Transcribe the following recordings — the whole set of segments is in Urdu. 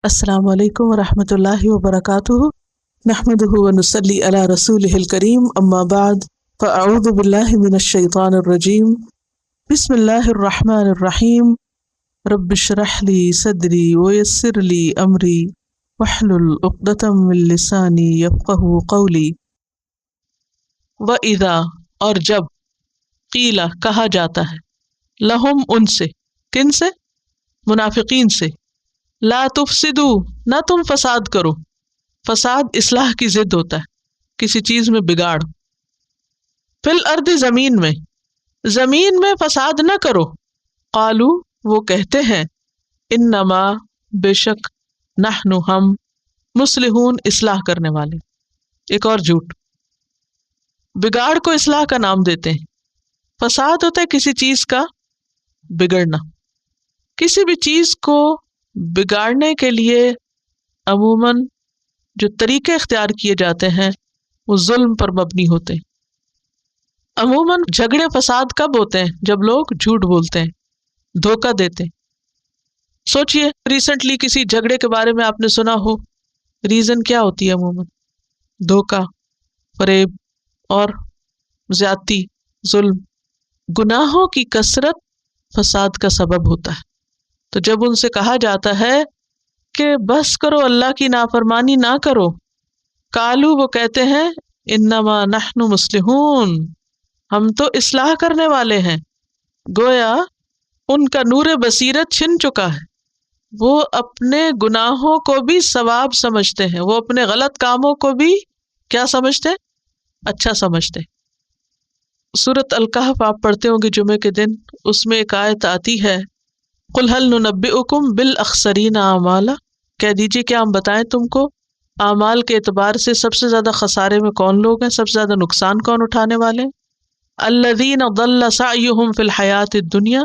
السلام علیکم ورحمۃ اللہ وبرکاتہ، نحمدہ ونصلی علی رسولہ الکریم، اما بعد فاعوذ باللہ من الشیطان الرجیم، بسم اللہ الرحمن الرحیم، رب اشرح لی صدری ویسر لی امری واحلل عقدۃ من لسانی یفقہوا قولی۔ وَإِذَا اور جب، قیل کہا جاتا ہے، لہم ان سے، کن سے؟ منافقین سے، لا تفسدو نہ تم فساد کرو۔ فساد اصلاح کی ضد ہوتا ہے، کسی چیز میں بگاڑ۔ فی الارض زمین میں فساد نہ کرو۔ قالو وہ کہتے ہیں، انما بے شک، نحن ہم، مصلحون اصلاح کرنے والے۔ ایک اور جھوٹ، بگاڑ کو اصلاح کا نام دیتے ہیں۔ فساد ہوتا ہے کسی چیز کا بگڑنا۔ کسی بھی چیز کو بگاڑنے کے لیے عموماً جو طریقے اختیار کیے جاتے ہیں وہ ظلم پر مبنی ہوتے ہیں۔ عموماً جھگڑے فساد کب ہوتے ہیں؟ جب لوگ جھوٹ بولتے ہیں، دھوکہ دیتے ہیں۔ سوچئے ریسنٹلی کسی جھگڑے کے بارے میں آپ نے سنا ہو، ریزن کیا ہوتی ہے عموماً؟ دھوکہ، فریب اور زیادتی، ظلم۔ گناہوں کی کثرت فساد کا سبب ہوتا ہے۔ تو جب ان سے کہا جاتا ہے کہ بس کرو، اللہ کی نافرمانی نہ کرو، قالو وہ کہتے ہیں، انما نحن مصلحون ہم تو اصلاح کرنے والے ہیں۔ گویا ان کا نور بصیرت چھن چکا ہے، وہ اپنے گناہوں کو بھی ثواب سمجھتے ہیں، وہ اپنے غلط کاموں کو بھی کیا سمجھتے ہیں؟ اچھا سمجھتے ہیں۔ سورۃ الکہف آپ پڑھتے ہوں گے جمعے کے دن، اس میں ایک آیت آتی ہے، قل هل ننبئکم بالاخسرین اعمالا، کہہ دیجیے کیا ہم بتائیں تم کو اعمال کے اعتبار سے سب سے زیادہ خسارے میں کون لوگ ہیں، سب سے زیادہ نقصان کون اٹھانے والے ہیں؟ الذین ضل سعیہم فی الحیاۃ الدنیا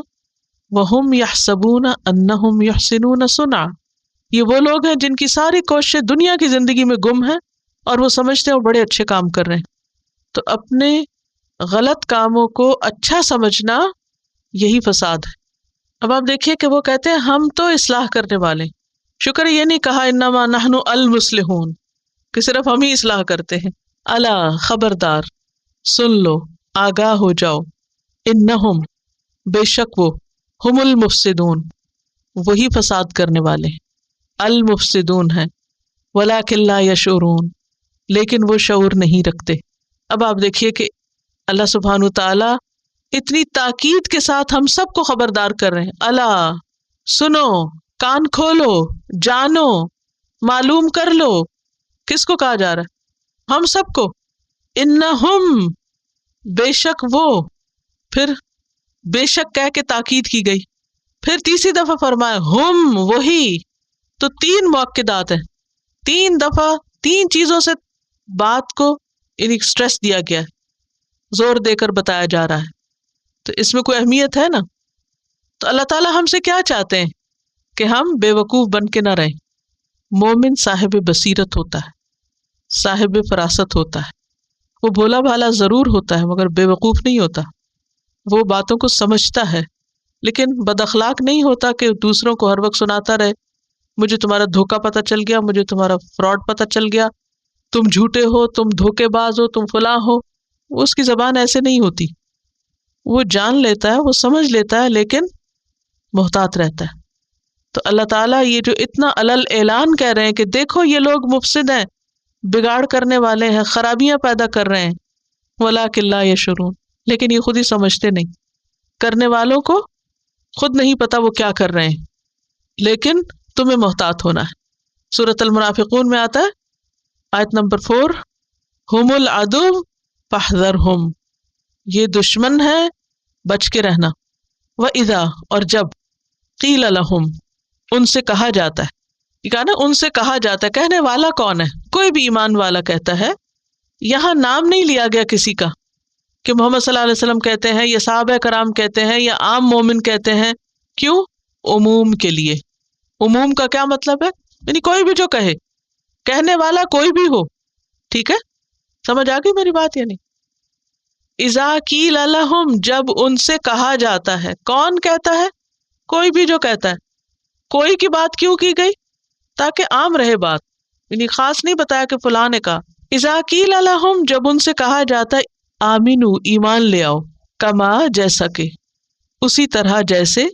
وہم یحسبون انہم یحسنون صنعا، یہ وہ لوگ ہیں جن کی ساری کوششیں دنیا کی زندگی میں گم ہیں اور وہ سمجھتے ہیں وہ بڑے اچھے کام کر رہے ہیں۔ تو اپنے غلط کاموں کو اچھا سمجھنا یہی فساد ہے۔ اب آپ دیکھیے کہ وہ کہتے ہیں ہم تو اصلاح کرنے والے، شکر یہ نہیں کہا انما نحن المصلحون کہ صرف ہم ہی اصلاح کرتے ہیں۔ الا خبردار، سن لو، آگاہ ہو جاؤ، انہم بے شک وہ، ہم المفسدون وہی فساد کرنے والے ہیں، المفسدون ہیں، ولکن لا یشعرون لیکن وہ شعور نہیں رکھتے۔ اب آپ دیکھیے کہ اللہ سبحانہ تعالی اتنی تاکید کے ساتھ ہم سب کو خبردار کر رہے ہیں، الا سنو، کان کھولو، جانو، معلوم کر لو۔ کس کو کہا جا رہا ہے؟ ہم سب کو۔ انہم بے شک وہ، پھر بے شک کہہ کے تاکید کی گئی، پھر تیسری دفعہ فرمایا ہم وہی، تو تین مؤکدات ہیں، تین دفعہ تین چیزوں سے بات کو اسٹریس دیا گیا ہے، زور دے کر بتایا جا رہا ہے، تو اس میں کوئی اہمیت ہے نا۔ تو اللہ تعالیٰ ہم سے کیا چاہتے ہیں کہ ہم بے وقوف بن کے نہ رہیں۔ مومن صاحب بصیرت ہوتا ہے، صاحب فراست ہوتا ہے، وہ بھولا بھالا ضرور ہوتا ہے مگر بے وقوف نہیں ہوتا، وہ باتوں کو سمجھتا ہے، لیکن بد اخلاق نہیں ہوتا کہ دوسروں کو ہر وقت سناتا رہے، مجھے تمہارا دھوکہ پتہ چل گیا، مجھے تمہارا فراڈ پتہ چل گیا، تم جھوٹے ہو، تم دھوکے باز ہو، تم فلاں ہو۔ اس کی زبان ایسے نہیں ہوتی، وہ جان لیتا ہے، وہ سمجھ لیتا ہے، لیکن محتاط رہتا ہے۔ تو اللہ تعالیٰ یہ جو اتنا علل اعلان کہہ رہے ہیں کہ دیکھو یہ لوگ مفسد ہیں، بگاڑ کرنے والے ہیں، خرابیاں پیدا کر رہے ہیں، وَلَٰكِن لَا يَشْعُرُونَ لیکن یہ خود ہی سمجھتے نہیں، کرنے والوں کو خود نہیں پتا وہ کیا کر رہے ہیں، لیکن تمہیں محتاط ہونا ہے۔ سورۃ المنافقون میں آتا ہے آیت نمبر 4، ہم العدو فاحذرہم، یہ دشمن ہے، بچ کے رہنا۔ وَإِذَا اور جب، قیل لہم ان سے کہا جاتا ہے، یہ کہا نا ان سے کہا جاتا ہے، کہنے والا کون ہے؟ کوئی بھی ایمان والا کہتا ہے، یہاں نام نہیں لیا گیا کسی کا کہ محمد صلی اللہ علیہ وسلم کہتے ہیں یا صحابہ کرام کہتے ہیں یا عام مومن کہتے ہیں، کیوں؟ عموم کے لیے۔ عموم کا کیا مطلب ہے؟ یعنی کوئی بھی جو کہے، کہنے والا کوئی بھی ہو، ٹھیک ہے؟ سمجھ آ گئی میری بات یا نہیں؟ اذا قیل لہم جب ان سے کہا جاتا ہے، کون کہتا ہے؟ کوئی بھی جو کہتا ہے۔ کوئی کی بات کیوں کی گئی؟ تاکہ عام رہے بات، یعنی خاص نہیں بتایا کہ فلاں نے کہا. اذا قیل لہم، جب ان سے کہا جاتا ہے آمنو ایمان لے آؤ، کما جیسا کہ، اسی طرح جیسے،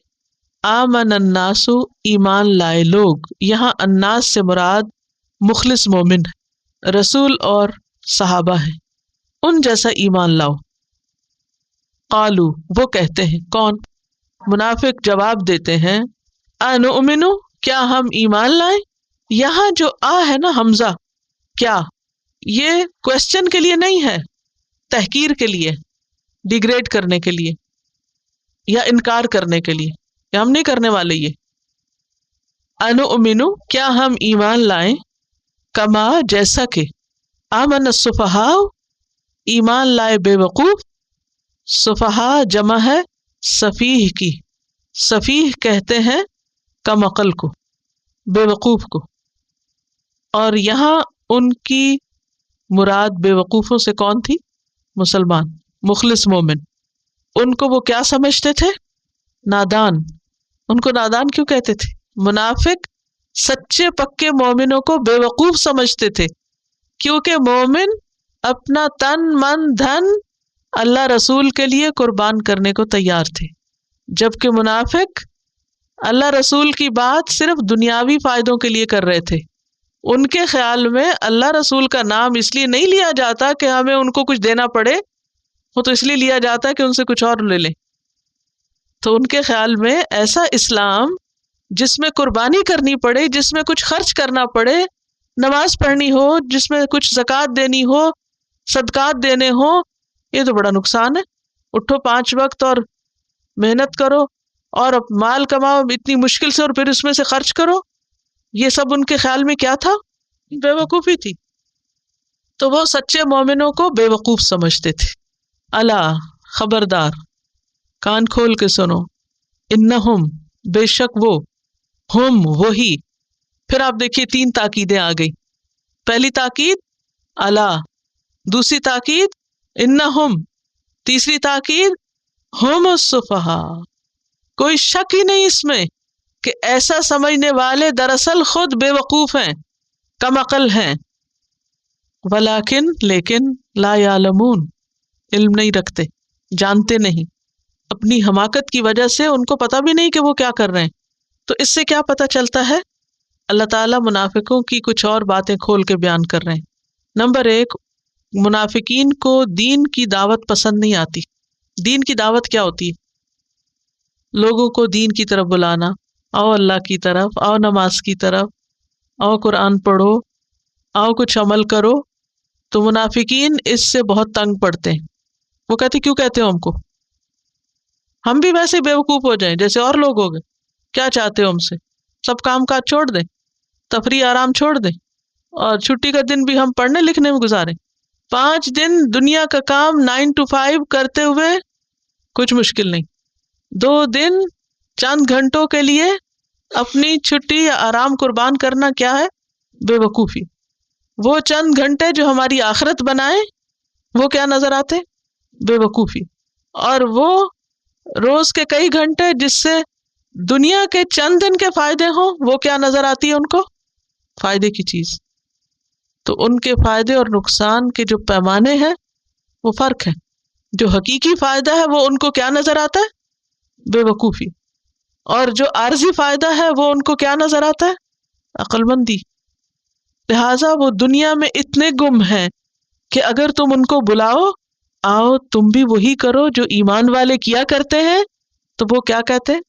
آمن الناس ایمان لائے لوگ. یہاں الناس سے مراد مخلص مومن ہے، رسول اور صحابہ ہیں، ان جیسا ایمان لاؤ. قالو، وہ کہتے ہیں، کون؟ منافق جواب دیتے ہیں، انؤمن، کیا ہم ایمان لائیں؟ یہاں جو ہے نا حمزہ، کیا یہ کوشچن کے لیے نہیں ہے، تحقیر کے لیے، ڈیگریڈ کرنے کے لیے یا انکار کرنے کے لیے، کہ ہم نہیں کرنے والے. یہ انؤمن، کیا ہم ایمان لائیں، کما جیسا کہ، آمن السفہاء، ایمان لائے بے وقوف. سفہاء جمع ہے سفیہ کی، سفیہ کہتے ہیں کم عقل کو، بے وقوف کو. اور یہاں ان کی مراد بے وقوفوں سے کون تھی؟ مسلمان، مخلص مومن. ان کو وہ کیا سمجھتے تھے؟ نادان. ان کو نادان کیوں کہتے تھے؟ منافق سچے پکے مومنوں کو بے وقوف سمجھتے تھے، کیونکہ مومن اپنا تن من دھن اللہ رسول کے لیے قربان کرنے کو تیار تھے، جبکہ منافق اللہ رسول کی بات صرف دنیاوی فائدوں کے لیے کر رہے تھے. ان کے خیال میں اللہ رسول کا نام اس لیے نہیں لیا جاتا کہ ہمیں ان کو کچھ دینا پڑے، وہ تو اس لیے لیا جاتا ہے کہ ان سے کچھ اور لے لیں. تو ان کے خیال میں ایسا اسلام جس میں قربانی کرنی پڑے، جس میں کچھ خرچ کرنا پڑے، نماز پڑھنی ہو، جس میں کچھ زکوٰۃ دینی ہو، صدقات دینے ہو، یہ تو بڑا نقصان ہے. اٹھو 5 وقت اور محنت کرو اور مال کماؤ اتنی مشکل سے اور پھر اس میں سے خرچ کرو. یہ سب ان کے خیال میں کیا تھا؟ بے وقوفی تھی. تو وہ سچے مومنوں کو بے وقوف سمجھتے تھے. الا، خبردار، کان کھول کے سنو، انہم، بے شک وہ، ہم، وہی. پھر آپ دیکھیے 3 تاکیدیں آ گئی. پہلی تاکید الا، دوسری تاکید انہم، تیسری تاکید ہم السفہاء. کوئی شک ہی نہیں اس میں کہ ایسا سمجھنے والے دراصل خود بے وقوف ہیں، کم عقل ہیں. ولیکن، لیکن، لا یعلمون، علم نہیں رکھتے، جانتے نہیں. اپنی حماقت کی وجہ سے ان کو پتہ بھی نہیں کہ وہ کیا کر رہے ہیں. تو اس سے کیا پتہ چلتا ہے؟ اللہ تعالیٰ منافقوں کی کچھ اور باتیں کھول کے بیان کر رہے ہیں. نمبر 1، منافقین کو دین کی دعوت پسند نہیں آتی. دین کی دعوت کیا ہوتی ہے؟ لوگوں کو دین کی طرف بلانا، آؤ اللہ کی طرف، آؤ نماز کی طرف، آؤ قرآن پڑھو، آؤ کچھ عمل کرو. تو منافقین اس سے بہت تنگ پڑتے ہیں. وہ کہتے کیوں کہتے ہو ہم کو؟ ہم بھی ویسے بے وقوف ہو جائیں جیسے اور لوگ ہو گئے. کیا چاہتے ہو ہم سے؟ سب کام کاج چھوڑ دیں، تفریح آرام چھوڑ دیں، اور چھٹی کا دن بھی ہم پڑھنے لکھنے میں گزاریں. 5 دن دنیا کا کام 9 to 5 کرتے ہوئے کچھ مشکل نہیں. 2 دن چند گھنٹوں کے لیے اپنی چھٹی یا آرام قربان کرنا کیا ہے؟ بے وقوفی. وہ چند گھنٹے جو ہماری آخرت بنائے وہ کیا نظر آتے؟ بے وقوفی. اور وہ روز کے کئی گھنٹے جس سے دنیا کے چند دن کے فائدے ہوں وہ کیا نظر آتی ہے ان کو؟ فائدے کی چیز. تو ان کے فائدے اور نقصان کے جو پیمانے ہیں وہ فرق ہے. جو حقیقی فائدہ ہے وہ ان کو کیا نظر آتا ہے؟ بے وقوفی. اور جو عارضی فائدہ ہے وہ ان کو کیا نظر آتا ہے؟ عقل مندی. لہٰذا وہ دنیا میں اتنے گم ہیں کہ اگر تم ان کو بلاؤ، آؤ تم بھی وہی کرو جو ایمان والے کیا کرتے ہیں، تو وہ کیا کہتے ہیں؟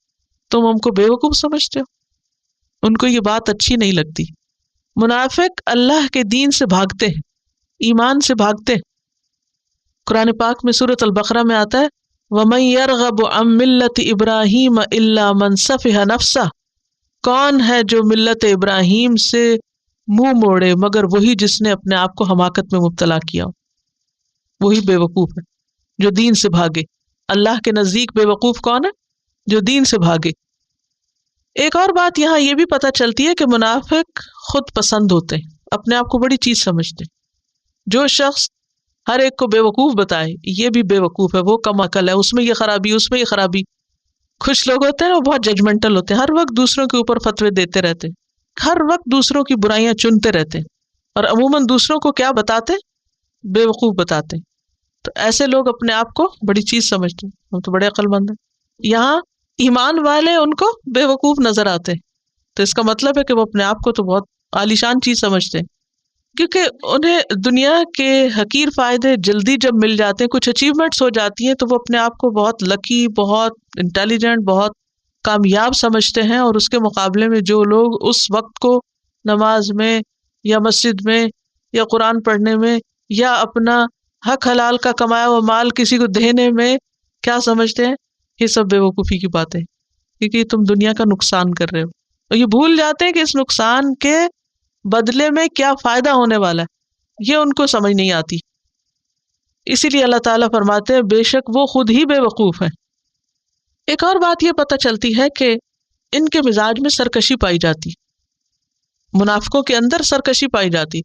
تم ہم کو بے وقوف سمجھتے ہو. ان کو یہ بات اچھی نہیں لگتی. منافق اللہ کے دین سے بھاگتے ہیں، ایمان سے بھاگتے ہیں. قرآن پاک میں سورۃ البقرہ میں آتا ہے وَمَن يَرْغَبُ عَن مِّلَّةِ إِبْرَاهِيمَ إِلَّا مَن سَفِهَ نَفْسَهُ. کون ہے جو ملت ابراہیم سے منہ موڑے مگر وہی جس نے اپنے آپ کو حماقت میں مبتلا کیا ہو. وہی بے وقوف ہے جو دین سے بھاگے. اللہ کے نزدیک بے وقوف کون ہے؟ جو دین سے بھاگے. ایک اور بات یہاں یہ بھی پتہ چلتی ہے کہ منافق خود پسند ہوتے ہیں، اپنے آپ کو بڑی چیز سمجھتے ہیں. جو شخص ہر ایک کو بے وقوف بتائے یہ بھی بے وقوف ہے، وہ کم عقل ہے، اس میں یہ خرابی، اس میں یہ خرابی. کچھ لوگ ہوتے ہیں وہ بہت ججمنٹل ہوتے ہیں، ہر وقت دوسروں کے اوپر فتوے دیتے رہتے ہیں ہر وقت دوسروں کی برائیاں چنتے رہتے ہیں اور عموماً دوسروں کو کیا بتاتے؟ بے وقوف بتاتے ہیں. تو ایسے لوگ اپنے آپ کو بڑی چیز سمجھتے ہیں، ہم تو بڑے عقل مند ہیں. یہاں ایمان والے ان کو بے وقوف نظر آتے ہیں، تو اس کا مطلب ہے کہ وہ اپنے آپ کو تو بہت عالیشان چیز سمجھتے ہیں، کیونکہ انہیں دنیا کے حقیر فائدے جلدی جب مل جاتے ہیں، کچھ اچیومنٹس ہو جاتی ہیں، تو وہ اپنے آپ کو بہت لکی، بہت انٹیلیجنٹ، بہت کامیاب سمجھتے ہیں. اور اس کے مقابلے میں جو لوگ اس وقت کو نماز میں یا مسجد میں یا قرآن پڑھنے میں یا اپنا حق حلال کا کمایا ہوا مال کسی کو دینے میں کیا سمجھتے ہیں، یہ سب بے وقوفی کی باتیں، کیونکہ تم دنیا کا نقصان کر رہے ہو. اور یہ بھول جاتے ہیں کہ اس نقصان کے بدلے میں کیا فائدہ ہونے والا ہے، یہ ان کو سمجھ نہیں آتی. اسی لیے اللہ تعالیٰ فرماتے ہیں بے شک وہ خود ہی بے وقوف ہیں. ایک اور بات یہ پتہ چلتی ہے کہ ان کے مزاج میں سرکشی پائی جاتی، منافقوں کے اندر سرکشی پائی جاتی.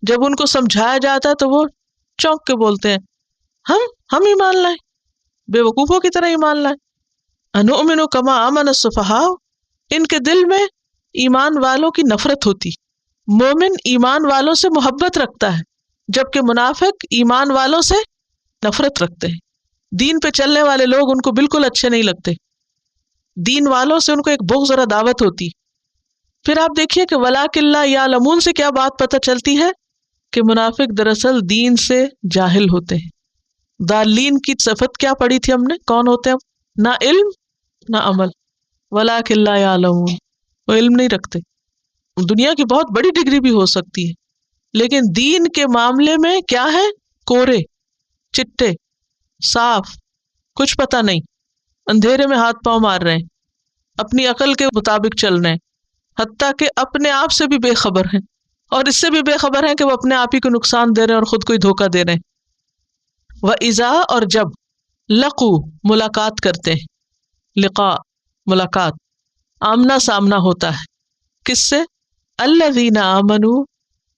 جب ان کو سمجھایا جاتا ہے تو وہ چونک کے بولتے ہیں ہم ایمان لائیں، بے وقوفوں کی طرح ایمان لائیں. انؤمن کما آمن السفہاء، ان کے دل میں ایمان والوں کی نفرت ہوتی. مومن ایمان والوں سے محبت رکھتا ہے، جبکہ منافق ایمان والوں سے نفرت رکھتے ہیں. دین پہ چلنے والے لوگ ان کو بالکل اچھے نہیں لگتے، دین والوں سے ان کو ایک بغض اور عداوت ہوتی. پھر آپ دیکھیے کہ وَلَٰكِن لَا يَعْلَمُونَ سے کیا بات پتہ چلتی ہے کہ منافق دراصل دین سے جاہل ہوتے ہیں. ضالین کی صفت کیا پڑھی تھی ہم نے، کون ہوتے ہیں؟ نہ علم نہ عمل. وَلَٰكِن لَا يَعْلَمُونَ، وہ علم نہیں رکھتے. دنیا کی بہت بڑی ڈگری بھی ہو سکتی ہے، لیکن دین کے معاملے میں کیا ہے؟ کورے چٹے، صاف، کچھ پتہ نہیں، اندھیرے میں ہاتھ پاؤں مار رہے ہیں، اپنی عقل کے مطابق چل رہے ہیں، حتیٰ کہ اپنے آپ سے بھی بے خبر ہیں، اور اس سے بھی بے خبر ہیں کہ وہ اپنے آپ ہی کو نقصان دے رہے ہیں اور خود کو ہی دھوکہ دے رہے ہیں. وَإِذَا، اور جب لقو ملاقات کرتے ہیں، لقاء ملاقات، آمنا سامنا ہوتا ہے، کس سے؟ الذین آمنوا،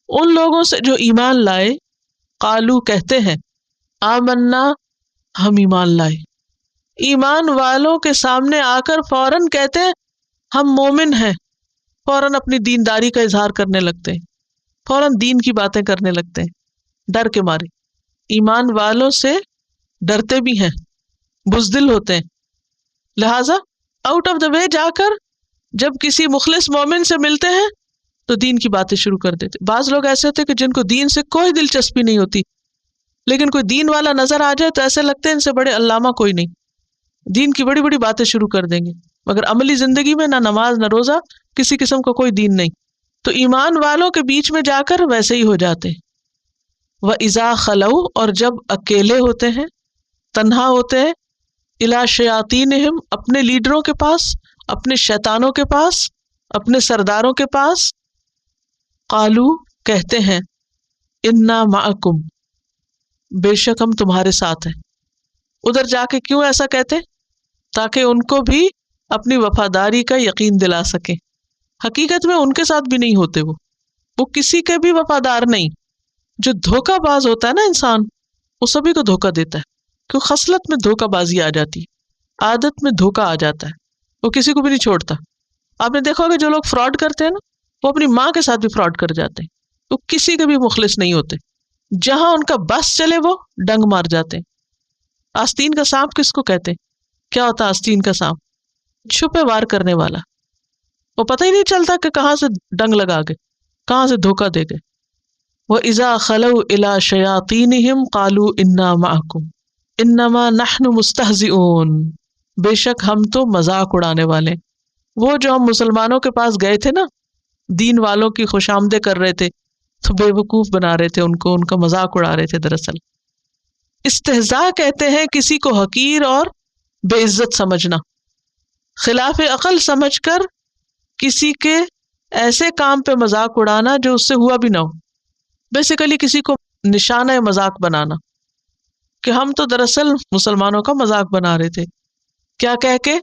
ان لوگوں سے جو ایمان لائے، قالو کہتے ہیں، آمنا ہم ایمان لائے. ایمان والوں کے سامنے آ کر فوراً کہتے ہیں ہم مومن ہیں، فوراً اپنی دینداری کا اظہار کرنے لگتے ہیں، فوراً دین کی باتیں کرنے لگتے ہیں ڈر کے مارے. ایمان والوں سے ڈرتے بھی ہیں، بزدل ہوتے ہیں، لہٰذا آؤٹ آف دا وے جا کر جب کسی مخلص مومن سے ملتے ہیں تو دین کی باتیں شروع کر دیتے. بعض لوگ ایسے ہوتے کہ جن کو دین سے کوئی دلچسپی نہیں ہوتی، لیکن کوئی دین والا نظر آ جائے تو ایسے لگتے ہیں ان سے بڑے علامہ کوئی نہیں، دین کی بڑی بڑی باتیں شروع کر دیں گے، مگر عملی زندگی میں نہ نماز نہ روزہ، کسی قسم کا کوئی دین نہیں. تو ایمان والوں کے بیچ میں جا کر ویسے ہی ہو جاتے ہیں. وَإِذَا خَلَوْا، اور جب اکیلے ہوتے ہیں، تنہا ہوتے ہیں، اِلَىٰ شَيَاطِینِهِمْ، اپنے لیڈروں کے پاس، اپنے شیطانوں کے پاس، اپنے سرداروں کے پاس، قالو کہتے ہیں، اِنَّا مَعَكُمْ، بے شک ہم تمہارے ساتھ ہیں. ادھر جا کے کیوں ایسا کہتے؟ تاکہ ان کو بھی اپنی وفاداری کا یقین دلا سکیں. حقیقت میں ان کے ساتھ بھی نہیں ہوتے، وہ کسی کے بھی وفادار نہیں. جو دھوکہ باز ہوتا ہے نا انسان، وہ سبھی کو دھوکہ دیتا ہے، کیوں خصلت میں دھوکہ بازی آ جاتی ہے، عادت میں دھوکہ آ جاتا ہے، وہ کسی کو بھی نہیں چھوڑتا. آپ نے دیکھا ہوگا جو لوگ فراڈ کرتے ہیں نا، وہ اپنی ماں کے ساتھ بھی فراڈ کر جاتے ہیں، وہ کسی کے بھی مخلص نہیں ہوتے. جہاں ان کا بس چلے وہ ڈنگ مار جاتے ہیں. آستین کا سانپ کس کو کہتے ہیں؟ کیا ہوتا ہے آستین کا سانپ؟ چھپے وار کرنے والا، وہ پتہ ہی نہیں چلتا کہ کہاں سے ڈنگ لگا گئے، کہاں سے دھوکہ دے گئے. وَإِذَا خَلَوْا إِلَىٰ شَيَاطِینِهِمْ قَالُوا إِنَّا مَعَكُمْ إِنَّمَا نَحْنُ مُسْتَهْزِئُونَ، بے شک ہم تو مذاق اڑانے والے. وہ جو ہم مسلمانوں کے پاس گئے تھے نا، دین والوں کی خوش آمدیں کر رہے تھے، تو بے وقوف بنا رہے تھے ان کو، ان کا مذاق اڑا رہے تھے. دراصل استہزاء کہتے ہیں کسی کو حقیر اور بے عزت سمجھنا، خلاف عقل سمجھ کر کسی کے ایسے کام پہ مذاق اڑانا جو اس سے ہوا بھی نہ ہو. بیسیکلی کسی کو نشانہ مذاق بنانا، کہ ہم تو دراصل مسلمانوں کا مذاق بنا رہے تھے، کیا کہہ کے؟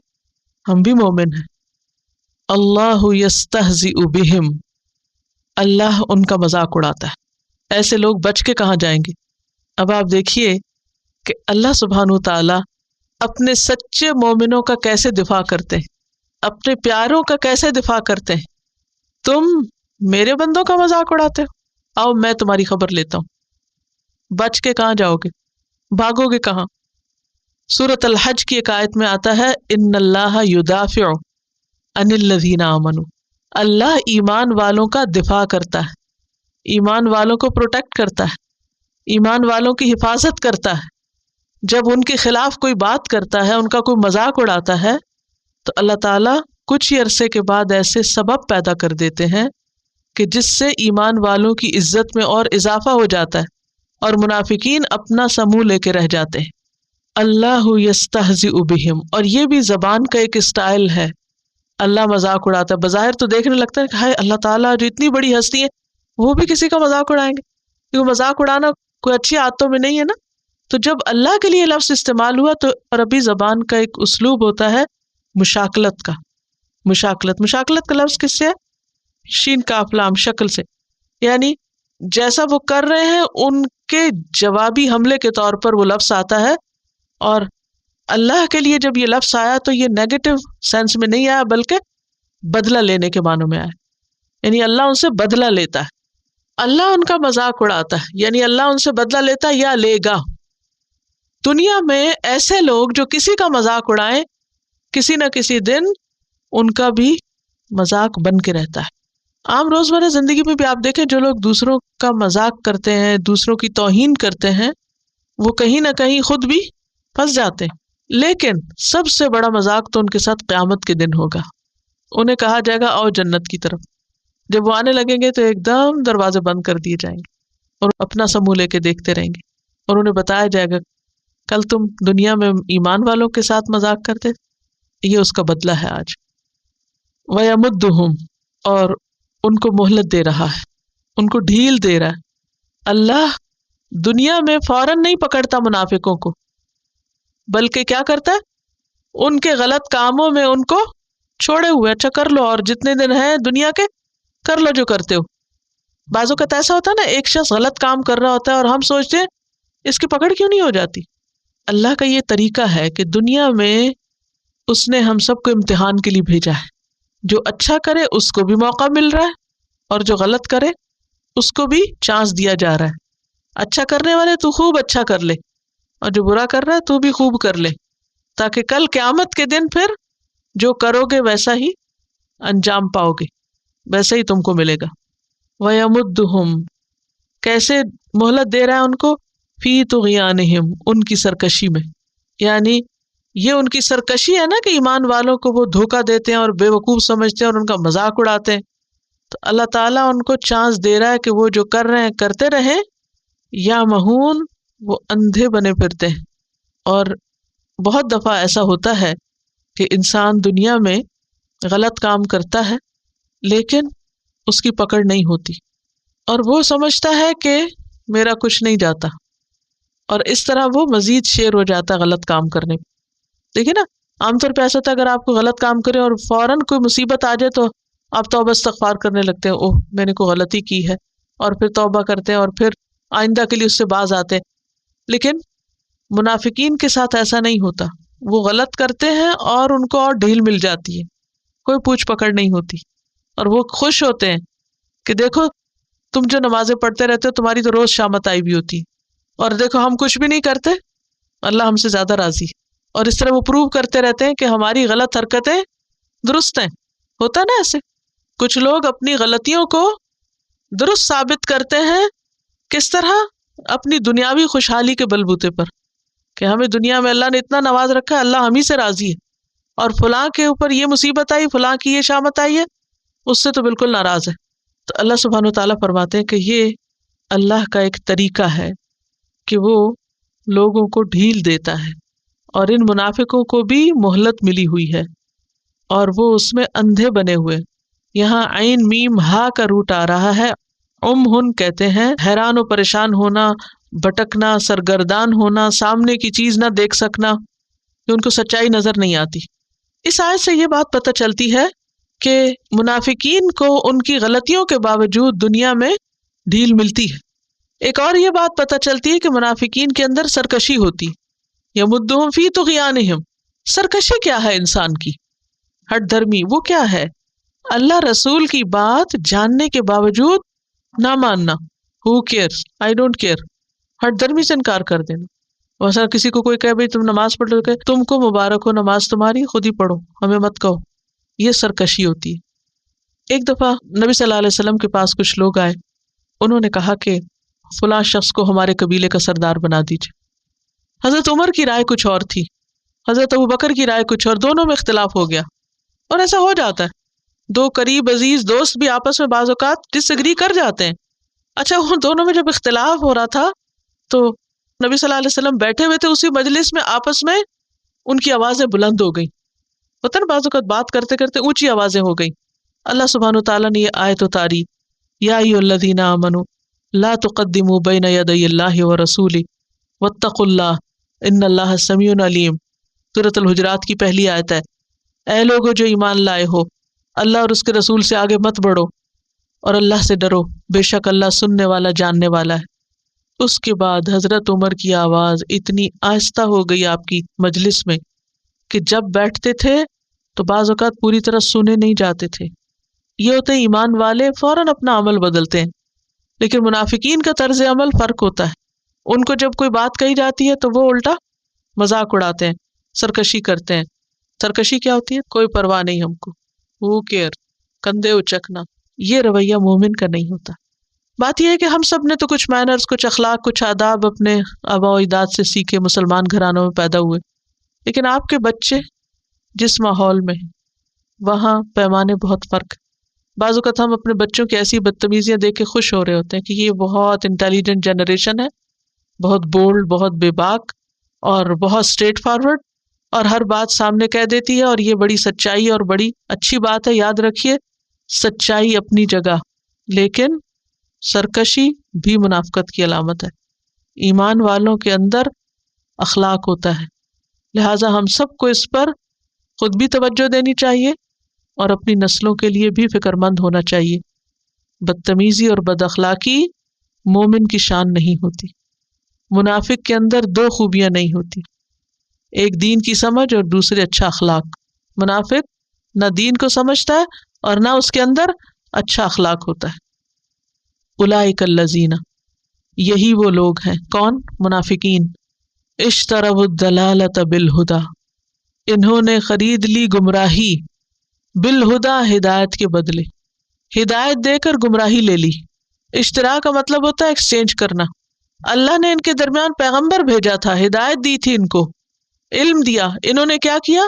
ہم بھی مومن ہیں. اللہ یستہزئ بہم، اللہ ان کا مذاق اڑاتا ہے. ایسے لوگ بچ کے کہاں جائیں گے؟ اب آپ دیکھیے کہ اللہ سبحانہ تعالی اپنے سچے مومنوں کا کیسے دفاع کرتے ہیں، اپنے پیاروں کا کیسے دفاع کرتے ہیں. تم میرے بندوں کا مذاق اڑاتے ہو، آؤ میں تمہاری خبر لیتا ہوں۔ بچ کے کہاں جاؤ گے، بھاگو گے کہاں؟ سورۃ الحج کی ایک آیت میں آتا ہے ان اللہ یدافع عن الذین آمنوا، اللہ ایمان والوں کا دفاع کرتا ہے، ایمان والوں کو پروٹیکٹ کرتا ہے، ایمان والوں کی حفاظت کرتا ہے۔ جب ان کے خلاف کوئی بات کرتا ہے، ان کا کوئی مذاق اڑاتا ہے، تو اللہ تعالیٰ کچھ ہی عرصے کے بعد ایسے سبب پیدا کر دیتے ہیں کہ جس سے ایمان والوں کی عزت میں اور اضافہ ہو جاتا ہے، اور منافقین اپنا سا منہ لے کے رہ جاتے ہیں۔ اللہ یستہزئ بہم، اور یہ بھی زبان کا ایک اسٹائل ہے، اللہ مذاق اڑاتا ہے۔ بظاہر تو دیکھنے لگتا ہے کہ ہائے اللہ تعالیٰ جو اتنی بڑی ہستی ہے وہ بھی کسی کا مذاق اڑائیں گے، کیونکہ مذاق اڑانا کوئی اچھی عادتوں میں نہیں ہے نا۔ تو جب اللہ کے لیے لفظ استعمال ہوا تو عربی زبان کا ایک اسلوب ہوتا ہے مشاکلت کا۔ مشاکلت کا لفظ کس سے ہے؟ شین کاف لام، شکل سے، یعنی جیسا وہ کر رہے ہیں ان کے جوابی حملے کے طور پر وہ لفظ آتا ہے۔ اور اللہ کے لیے جب یہ لفظ آیا تو یہ نیگیٹو سینس میں نہیں آیا، بلکہ بدلہ لینے کے معنوں میں آیا، یعنی اللہ ان سے بدلہ لیتا ہے، اللہ ان کا مذاق اڑاتا ہے، یعنی اللہ ان سے بدلہ لیتا ہے یا لے گا۔ دنیا میں ایسے لوگ جو کسی کا مذاق اڑائیں، کسی نہ کسی دن ان کا بھی مذاق بن کے رہتا ہے۔ عام روزمرہ زندگی میں بھی آپ دیکھیں جو لوگ دوسروں کا مذاق کرتے ہیں، دوسروں کی توہین کرتے ہیں، وہ کہیں نہ کہیں خود بھی پھنس جاتے ہیں۔ لیکن سب سے بڑا مذاق تو ان کے ساتھ قیامت کے دن ہوگا۔ انہیں کہا جائے گا آؤ جنت کی طرف، جب وہ آنے لگیں گے تو ایک دم دروازے بند کر دیے جائیں گے اور اپنا سا منہ لے کے دیکھتے رہیں گے، اور انہیں بتایا جائے گا کل تم دنیا میں ایمان والوں کے ساتھ مذاق کرتے، یہ اس کا بدلہ ہے آج۔ وَيَمُدُّهُمْ، اور ان کو مہلت دے رہا ہے، ان کو ڈھیل دے رہا ہے۔ اللہ دنیا میں فوراً نہیں پکڑتا منافقوں کو، بلکہ کیا کرتا ہے، ان کے غلط کاموں میں ان کو چھوڑے ہوئے، اچھا کر لو اور جتنے دن ہیں دنیا کے کر لو جو کرتے ہو۔ بعض اوقات ایسا ہوتا ہے نا، ایک شخص غلط کام کر رہا ہوتا ہے اور ہم سوچتے ہیں اس کی پکڑ کیوں نہیں ہو جاتی۔ اللہ کا یہ طریقہ ہے کہ دنیا میں اس نے ہم سب کو امتحان کے لیے بھیجا ہے، جو اچھا کرے اس کو بھی موقع مل رہا ہے، اور جو غلط کرے اس کو بھی چانس دیا جا رہا ہے۔ اچھا کرنے والے تو خوب اچھا کر لے، اور جو برا کر رہا ہے تو بھی خوب کر لے، تاکہ کل قیامت کے دن پھر جو کرو گے ویسا ہی انجام پاؤ گے، ویسا ہی تم کو ملے گا۔ وَيَمُدُّهُمْ، کیسے مہلت دے رہا ہے ان کو، فی طغیانہم، ان کی سرکشی میں، یعنی یہ ان کی سرکشی ہے نا کہ ایمان والوں کو وہ دھوکہ دیتے ہیں اور بے وقوف سمجھتے ہیں اور ان کا مذاق اڑاتے ہیں، تو اللہ تعالیٰ ان کو چانس دے رہا ہے کہ وہ جو کر رہے ہیں کرتے رہیں، یا مہون، وہ اندھے بنے پھرتے ہیں۔ اور بہت دفعہ ایسا ہوتا ہے کہ انسان دنیا میں غلط کام کرتا ہے لیکن اس کی پکڑ نہیں ہوتی، اور وہ سمجھتا ہے کہ میرا کچھ نہیں جاتا، اور اس طرح وہ مزید شیر ہو جاتا ہے غلط کام کرنے میں۔ دیکھیں نا، عام طور پہ ایسا ہوتا ہے اگر آپ کو غلط کام کرے اور فوراً کوئی مصیبت آ جائے تو آپ توبہ استغفار کرنے لگتے ہیں، اوہ میں نے کوئی غلطی کی ہے، اور پھر توبہ کرتے ہیں اور پھر آئندہ کے لیے اس سے باز آتے ہیں۔ لیکن منافقین کے ساتھ ایسا نہیں ہوتا، وہ غلط کرتے ہیں اور ان کو اور ڈھیل مل جاتی ہے، کوئی پوچھ پکڑ نہیں ہوتی، اور وہ خوش ہوتے ہیں کہ دیکھو تم جو نمازیں پڑھتے رہتے ہو تمہاری تو روز شامت آئی بھی ہوتی ہے، اور دیکھو ہم کچھ بھی نہیں کرتے، اللہ ہم سے زیادہ راضی ہے۔ اور اس طرح وہ پروو کرتے رہتے ہیں کہ ہماری غلط حرکتیں درست ہیں۔ ہوتا ہے نا ایسے، کچھ لوگ اپنی غلطیوں کو درست ثابت کرتے ہیں، کس طرح؟ اپنی دنیاوی خوشحالی کے بلبوتے پر، کہ ہمیں دنیا میں اللہ نے اتنا نواز رکھا ہے، اللہ ہم ہی سے راضی ہے، اور فلاں کے اوپر یہ مصیبت آئی، فلاں کی یہ شامت آئی ہے، اس سے تو بالکل ناراض ہے۔ تو اللہ سبحانہ و تعالیٰ فرماتے ہیں کہ یہ اللہ کا ایک طریقہ ہے کہ وہ لوگوں کو ڈھیل دیتا ہے، اور ان منافقوں کو بھی مہلت ملی ہوئی ہے، اور وہ اس میں اندھے بنے ہوئے۔ یہاں عین میم ہا کا روٹ آ رہا ہے، ہن کہتے ہیں حیران و پریشان ہونا، بھٹکنا، سرگردان ہونا، سامنے کی چیز نہ دیکھ سکنا، کہ ان کو سچائی نظر نہیں آتی۔ اس آیت سے یہ بات پتہ چلتی ہے کہ منافقین کو ان کی غلطیوں کے باوجود دنیا میں ڈھیل ملتی ہے۔ ایک اور یہ بات پتہ چلتی ہے کہ منافقین کے اندر سرکشی ہوتی، یمدہم فی طغیانہم۔ سرکشی کیا ہے انسان کی؟ ہٹ دھرمی وہ کیا ہے اللہ رسول کی بات جاننے کے باوجود نہ ماننا. ہو کیئرس, آئی ڈونٹ کیئر, ہٹ درمی سے انکار کر دینا. ویسا کسی کو کوئی کہے بھائی تم نماز پڑھ لو, کہ تم کو مبارک ہو, نماز تمہاری, خود ہی پڑھو, ہمیں مت کہو. یہ سرکشی ہوتی ہے. ایک دفعہ نبی صلی اللہ علیہ وسلم کے پاس کچھ لوگ آئے. انہوں نے کہا کہ فلاں شخص کو ہمارے قبیلے کا سردار بنا دیجیے. حضرت عمر کی رائے کچھ اور تھی, حضرت ابوبکر کی رائے کچھ اور, دونوں میں اختلاف ہو گیا. اور ایسا ہو جاتا ہے, دو قریب عزیز دوست بھی آپس میں بعض اوقات ڈس ایگری کر جاتے ہیں. اچھا, ان دونوں میں جب اختلاف ہو رہا تھا تو نبی صلی اللہ علیہ وسلم بیٹھے ہوئے تھے اسی مجلس میں, آپس میں ان کی آوازیں بلند ہو گئیں. پتہ نا بعض اوقات بات کرتے کرتے اونچی آوازیں ہو گئیں. اللہ سبحانہ وتعالیٰ نے یہ آیت اتاری, یا ایھا الذین آمنوا لا تقدموا بین یدی اللہ ورسولہ واتقوا اللہ ان اللہ سمیع علیم. سورۃ الحجرات کی پہلی آیت ہے. اے لوگو جو ایمان لائے ہو, اللہ اور اس کے رسول سے آگے مت بڑھو, اور اللہ سے ڈرو, بے شک اللہ سننے والا جاننے والا ہے. اس کے بعد حضرت عمر کی آواز اتنی آہستہ ہو گئی آپ کی مجلس میں کہ جب بیٹھتے تھے تو بعض اوقات پوری طرح سنے نہیں جاتے تھے. یہ ہوتے ایمان والے فوراً اپنا عمل بدلتے ہیں, لیکن منافقین کا طرز عمل فرق ہوتا ہے. ان کو جب کوئی بات کہی جاتی ہے تو وہ الٹا مذاق اڑاتے ہیں, سرکشی کرتے ہیں. سرکشی کیا ہوتی ہے؟ کوئی پرواہ نہیں ہم کو, وہ کیئر, کندھے اچکنا. یہ رویہ مومن کا نہیں ہوتا. بات یہ ہے کہ ہم سب نے تو کچھ مینرز, کچھ اخلاق, کچھ آداب اپنے آباء و اجداد سے سیکھے, مسلمان گھرانوں میں پیدا ہوئے. لیکن آپ کے بچے جس ماحول میں ہیں وہاں پیمانے بہت فرق. بعض اوقات ہم اپنے بچوں کی ایسی بدتمیزیاں دیکھ کے خوش ہو رہے ہوتے ہیں کہ یہ بہت انٹیلیجنٹ جنریشن ہے, بہت بولڈ, بہت بے باک اور بہت اسٹریٹ فارورڈ, اور ہر بات سامنے کہہ دیتی ہے, اور یہ بڑی سچائی اور بڑی اچھی بات ہے. یاد رکھیے, سچائی اپنی جگہ, لیکن سرکشی بھی منافقت کی علامت ہے. ایمان والوں کے اندر اخلاق ہوتا ہے, لہٰذا ہم سب کو اس پر خود بھی توجہ دینی چاہیے اور اپنی نسلوں کے لیے بھی فکر مند ہونا چاہیے. بدتمیزی اور بد اخلاقی مومن کی شان نہیں ہوتی. منافق کے اندر دو خوبیاں نہیں ہوتی, ایک دین کی سمجھ اور دوسرے اچھا اخلاق. منافق نہ دین کو سمجھتا ہے اور نہ اس کے اندر اچھا اخلاق ہوتا ہے. اولئک الذین, یہی وہ لوگ ہیں. کون؟ منافقین. اشتروا الضلالۃ بالہدی, انہوں نے خرید لی گمراہی, بالہدی, ہدایت کے بدلے. ہدایت دے کر گمراہی لے لی. اشترا کا مطلب ہوتا ہے ایکسچینج کرنا. اللہ نے ان کے درمیان پیغمبر بھیجا تھا, ہدایت دی تھی, ان کو علم دیا. انہوں نے کیا کیا؟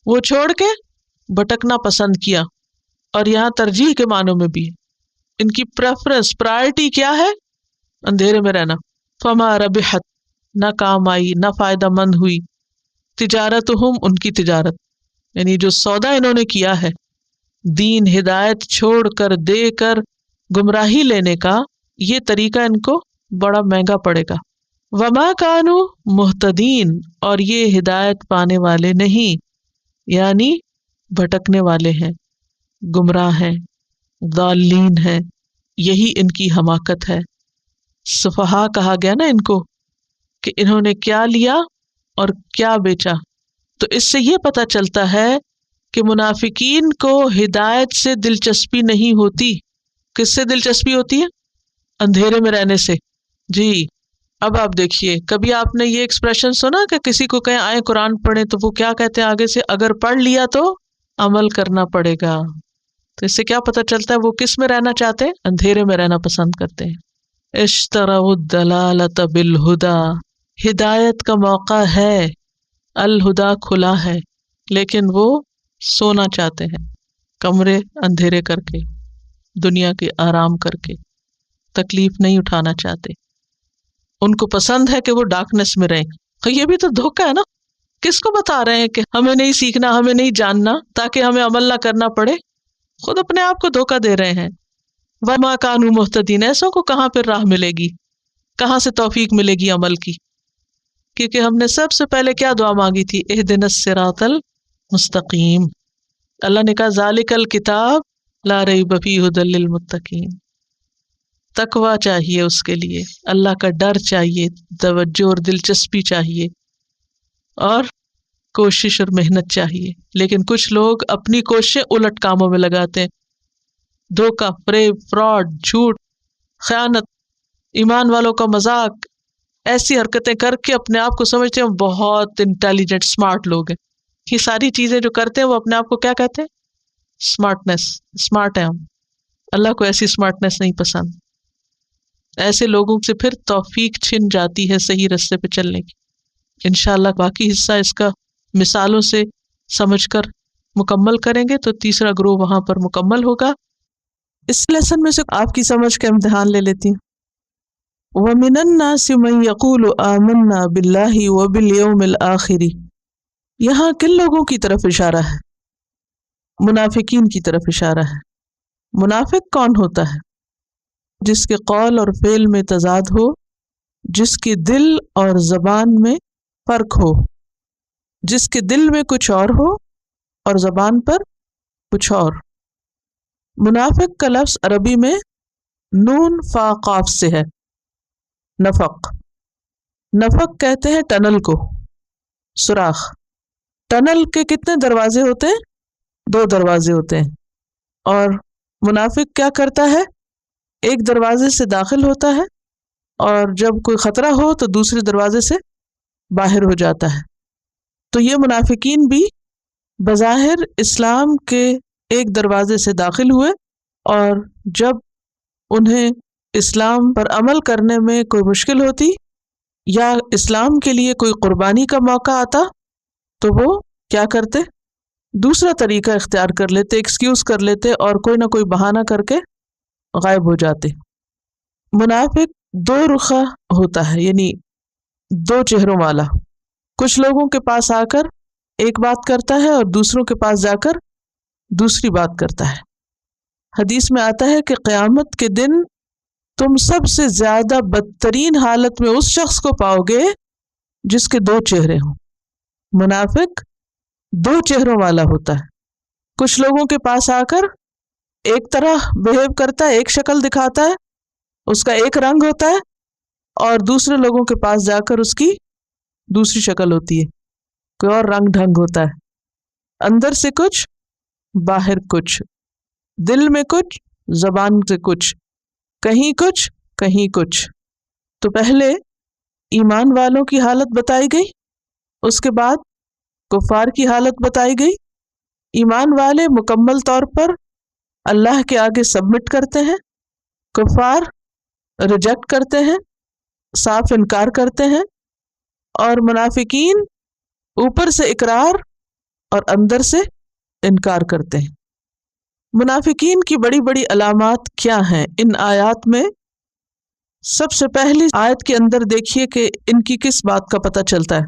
وہ چھوڑ کے بھٹکنا پسند کیا. اور یہاں ترجیح کے معنوں میں بھی ان کی پریفرنس, پرائرٹی کیا ہے؟ اندھیرے میں رہنا. فما ربحت, نہ کام آئی, نہ فائدہ مند ہوئی. تجارتہم, ان کی تجارت, یعنی جو سودا انہوں نے کیا ہے دین ہدایت چھوڑ کر, دے کر گمراہی لینے کا, یہ طریقہ ان کو بڑا مہنگا پڑے گا. وما کانوا مہتدین, اور یہ ہدایت پانے والے نہیں, یعنی بھٹکنے والے ہیں, گمراہ ہیں, ضالین ہیں. یہی ان کی حماقت ہے. سفہا کہا گیا نا ان کو کہ انہوں نے کیا لیا اور کیا بیچا. تو اس سے یہ پتہ چلتا ہے کہ منافقین کو ہدایت سے دلچسپی نہیں ہوتی. کس سے دلچسپی ہوتی ہے؟ اندھیرے میں رہنے سے. جی, اب آپ دیکھیے, کبھی آپ نے یہ ایکسپریشن سنا کہ کسی کو کہیں آئے قرآن پڑھیں, تو وہ کیا کہتے ہیں آگے سے؟ اگر پڑھ لیا تو عمل کرنا پڑے گا. تو اس سے کیا پتہ چلتا ہے وہ کس میں رہنا چاہتے ہیں؟ اندھیرے میں رہنا پسند کرتے ہیں. اشتروا الضلالۃ بالہدی, ہدایت کا موقع ہے, الہدی کھلا ہے, لیکن وہ سونا چاہتے ہیں, کمرے اندھیرے کر کے, دنیا کے آرام کر کے, تکلیف نہیں اٹھانا چاہتے. ان کو پسند ہے کہ وہ ڈارکنیس میں رہیں. یہ بھی تو دھوکہ ہے نا. کس کو بتا رہے ہیں کہ ہمیں نہیں سیکھنا, ہمیں نہیں جاننا, تاکہ ہمیں عمل نہ کرنا پڑے؟ خود اپنے آپ کو دھوکہ دے رہے ہیں. وما کانوا مہتدین, ایسوں کو کہاں پھر راہ ملے گی, کہاں سے توفیق ملے گی عمل کی؟ کیونکہ ہم نے سب سے پہلے کیا دعا مانگی تھی؟ اہدنا الصراط المستقیم. اللہ نے کہا ذالک الکتاب لا ریب فیہ ھدی للمتقین. تقویٰ چاہیے اس کے لیے, اللہ کا ڈر چاہیے, توجہ اور دلچسپی چاہیے, اور کوشش اور محنت چاہیے، لیکن کچھ لوگ اپنی کوششیں الٹ کاموں میں لگاتے ہیں، دھوکہ، فریب، فراڈ، جھوٹ، خیانت، ایمان والوں کا مذاق، ایسی حرکتیں کر کے اپنے آپ کو سمجھتے ہیں بہت انٹیلیجنٹ اسمارٹ لوگ ہیں. یہ ساری چیزیں جو کرتے ہیں وہ اپنے آپ کو کیا کہتے ہیں؟ اسمارٹنیس. اسمارٹ ہیں ہم. اللہ کو ایسی اسمارٹنیس نہیں پسند. ایسے لوگوں سے پھر توفیق چھن جاتی ہے صحیح رستے پہ چلنے کی. انشاءاللہ باقی حصہ اس کا مثالوں سے سمجھ کر مکمل کریں گے تو تیسرا گروہ وہاں پر مکمل ہوگا. اس لیسن میں سے آپ کی سمجھ کا امتحان لے لیتی ہوں. وَمِنَ النَّاسِ مَن يَقُولُ آمَنَّا بِاللَّهِ وَبِالْيَوْمِ الْآخِرِ. یہاں کن لوگوں کی طرف اشارہ ہے؟ منافقین کی طرف اشارہ ہے. منافق کون ہوتا ہے؟ جس کے قول اور فعل میں تضاد ہو، جس کے دل اور زبان میں فرق ہو، جس کے دل میں کچھ اور ہو اور زبان پر کچھ اور. منافق کا لفظ عربی میں نون فا قاف سے ہے. نفق. نفق کہتے ہیں ٹنل کو، سوراخ. ٹنل کے کتنے دروازے ہوتے ہیں؟ 2 دروازے ہوتے ہیں. اور منافق کیا کرتا ہے؟ ایک دروازے سے داخل ہوتا ہے اور جب کوئی خطرہ ہو تو دوسرے دروازے سے باہر ہو جاتا ہے. تو یہ منافقین بھی بظاہر اسلام کے ایک دروازے سے داخل ہوئے، اور جب انہیں اسلام پر عمل کرنے میں کوئی مشکل ہوتی یا اسلام کے لیے کوئی قربانی کا موقع آتا تو وہ کیا کرتے؟ دوسرا طریقہ اختیار کر لیتے، ایکسکیوز کر لیتے اور کوئی نہ کوئی بہانہ کر کے غائب ہو جاتے. منافق 2 رخہ ہوتا ہے، یعنی 2 چہروں والا. کچھ لوگوں کے پاس آ کر ایک بات کرتا ہے اور دوسروں کے پاس جا کر دوسری بات کرتا ہے. حدیث میں آتا ہے کہ قیامت کے دن تم سب سے زیادہ بدترین حالت میں اس شخص کو پاؤ گے جس کے 2 چہرے ہوں. منافق 2 چہروں والا ہوتا ہے. کچھ لوگوں کے پاس آ کر ایک طرح بہیو کرتا ہے، ایک شکل دکھاتا ہے، اس کا ایک رنگ ہوتا ہے، اور دوسرے لوگوں کے پاس جا کر اس کی دوسری شکل ہوتی ہے، کوئی اور رنگ ڈھنگ ہوتا ہے. اندر سے کچھ، باہر کچھ، دل میں کچھ، زبان سے کچھ، کہیں کچھ کہیں کچھ. تو پہلے ایمان والوں کی حالت بتائی گئی، اس کے بعد کفار کی حالت بتائی گئی. ایمان والے مکمل طور پر اللہ کے آگے سبمٹ کرتے ہیں، کفار ریجیکٹ کرتے ہیں، صاف انکار کرتے ہیں، اور منافقین اوپر سے اقرار اور اندر سے انکار کرتے ہیں. منافقین کی بڑی بڑی علامات کیا ہیں ان آیات میں؟ سب سے پہلی آیت کے اندر دیکھیے کہ ان کی کس بات کا پتہ چلتا ہے.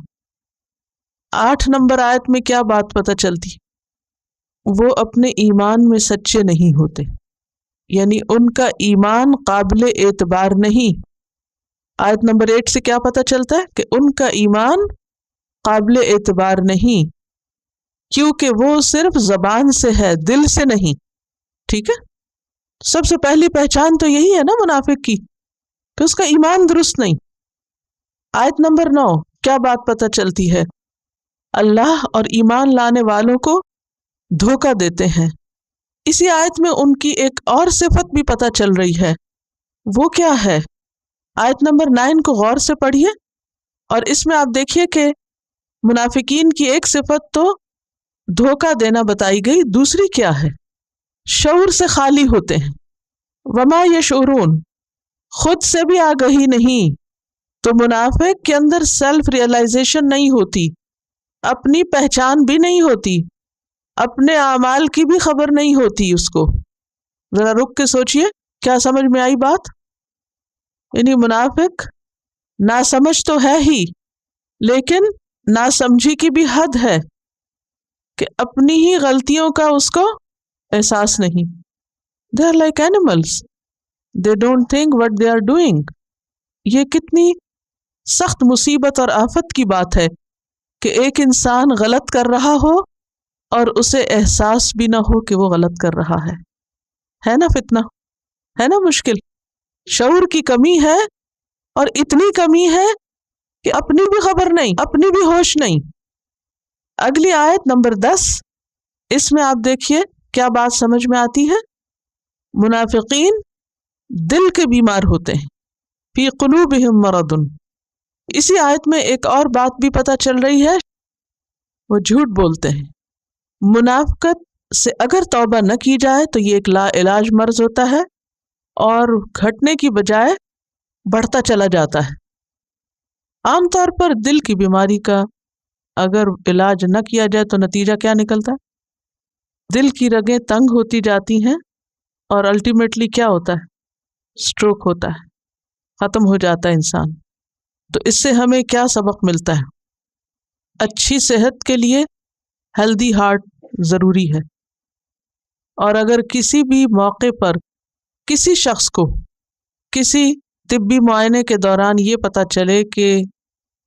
8 نمبر آیت میں کیا بات پتہ چلتی؟ وہ اپنے ایمان میں سچے نہیں ہوتے، یعنی ان کا ایمان قابل اعتبار نہیں. آیت نمبر 8 سے کیا پتہ چلتا ہے؟ کہ ان کا ایمان قابل اعتبار نہیں، کیونکہ وہ صرف زبان سے ہے، دل سے نہیں. ٹھیک ہے، سب سے پہلی پہچان تو یہی ہے نا منافق کی، کہ اس کا ایمان درست نہیں. آیت نمبر 9 کیا بات پتہ چلتی ہے؟ اللہ اور ایمان لانے والوں کو دھوکہ دیتے ہیں. اسی آیت میں ان کی ایک اور صفت بھی پتہ چل رہی ہے. وہ کیا ہے؟ آیت نمبر 9 کو غور سے پڑھیے، اور اس میں آپ دیکھیے کہ منافقین کی ایک صفت تو دھوکہ دینا بتائی گئی، دوسری کیا ہے؟ شعور سے خالی ہوتے ہیں. وما یشعرون، خود سے بھی آگہی نہیں. تو منافق کے اندر سیلف ریئلائزیشن نہیں ہوتی، اپنی پہچان بھی نہیں ہوتی، اپنے اعمال کی بھی خبر نہیں ہوتی اس کو. ذرا رک کے سوچئے، کیا سمجھ میں آئی بات؟ یعنی منافق ناسمجھ تو ہے ہی، لیکن ناسمجھی کی بھی حد ہے کہ اپنی ہی غلطیوں کا اس کو احساس نہیں. They are like animals. They don't think what they are doing. یہ کتنی سخت مصیبت اور آفت کی بات ہے کہ ایک انسان غلط کر رہا ہو اور اسے احساس بھی نہ ہو کہ وہ غلط کر رہا ہے نا فتنہ، ہے نا مشکل. شعور کی کمی ہے، اور اتنی کمی ہے کہ اپنی بھی خبر نہیں، اپنی بھی ہوش نہیں. اگلی آیت نمبر 10، اس میں آپ دیکھیے کیا بات سمجھ میں آتی ہے. منافقین دل کے بیمار ہوتے ہیں، فی قلوبہم مرض. اسی آیت میں ایک اور بات بھی پتہ چل رہی ہے، وہ جھوٹ بولتے ہیں. منافقت سے اگر توبہ نہ کی جائے تو یہ ایک لا علاج مرض ہوتا ہے اور گھٹنے کی بجائے بڑھتا چلا جاتا ہے. عام طور پر دل کی بیماری کا اگر علاج نہ کیا جائے تو نتیجہ کیا نکلتا ہے؟ دل کی رگیں تنگ ہوتی جاتی ہیں اور الٹیمیٹلی کیا ہوتا ہے؟ سٹروک ہوتا ہے، ختم ہو جاتا ہے انسان. تو اس سے ہمیں کیا سبق ملتا ہے؟ اچھی صحت کے لیے ہیلدی ہارٹ ضروری ہے، اور اگر کسی بھی موقع پر کسی شخص کو کسی طبی معائنے کے دوران یہ پتہ چلے کہ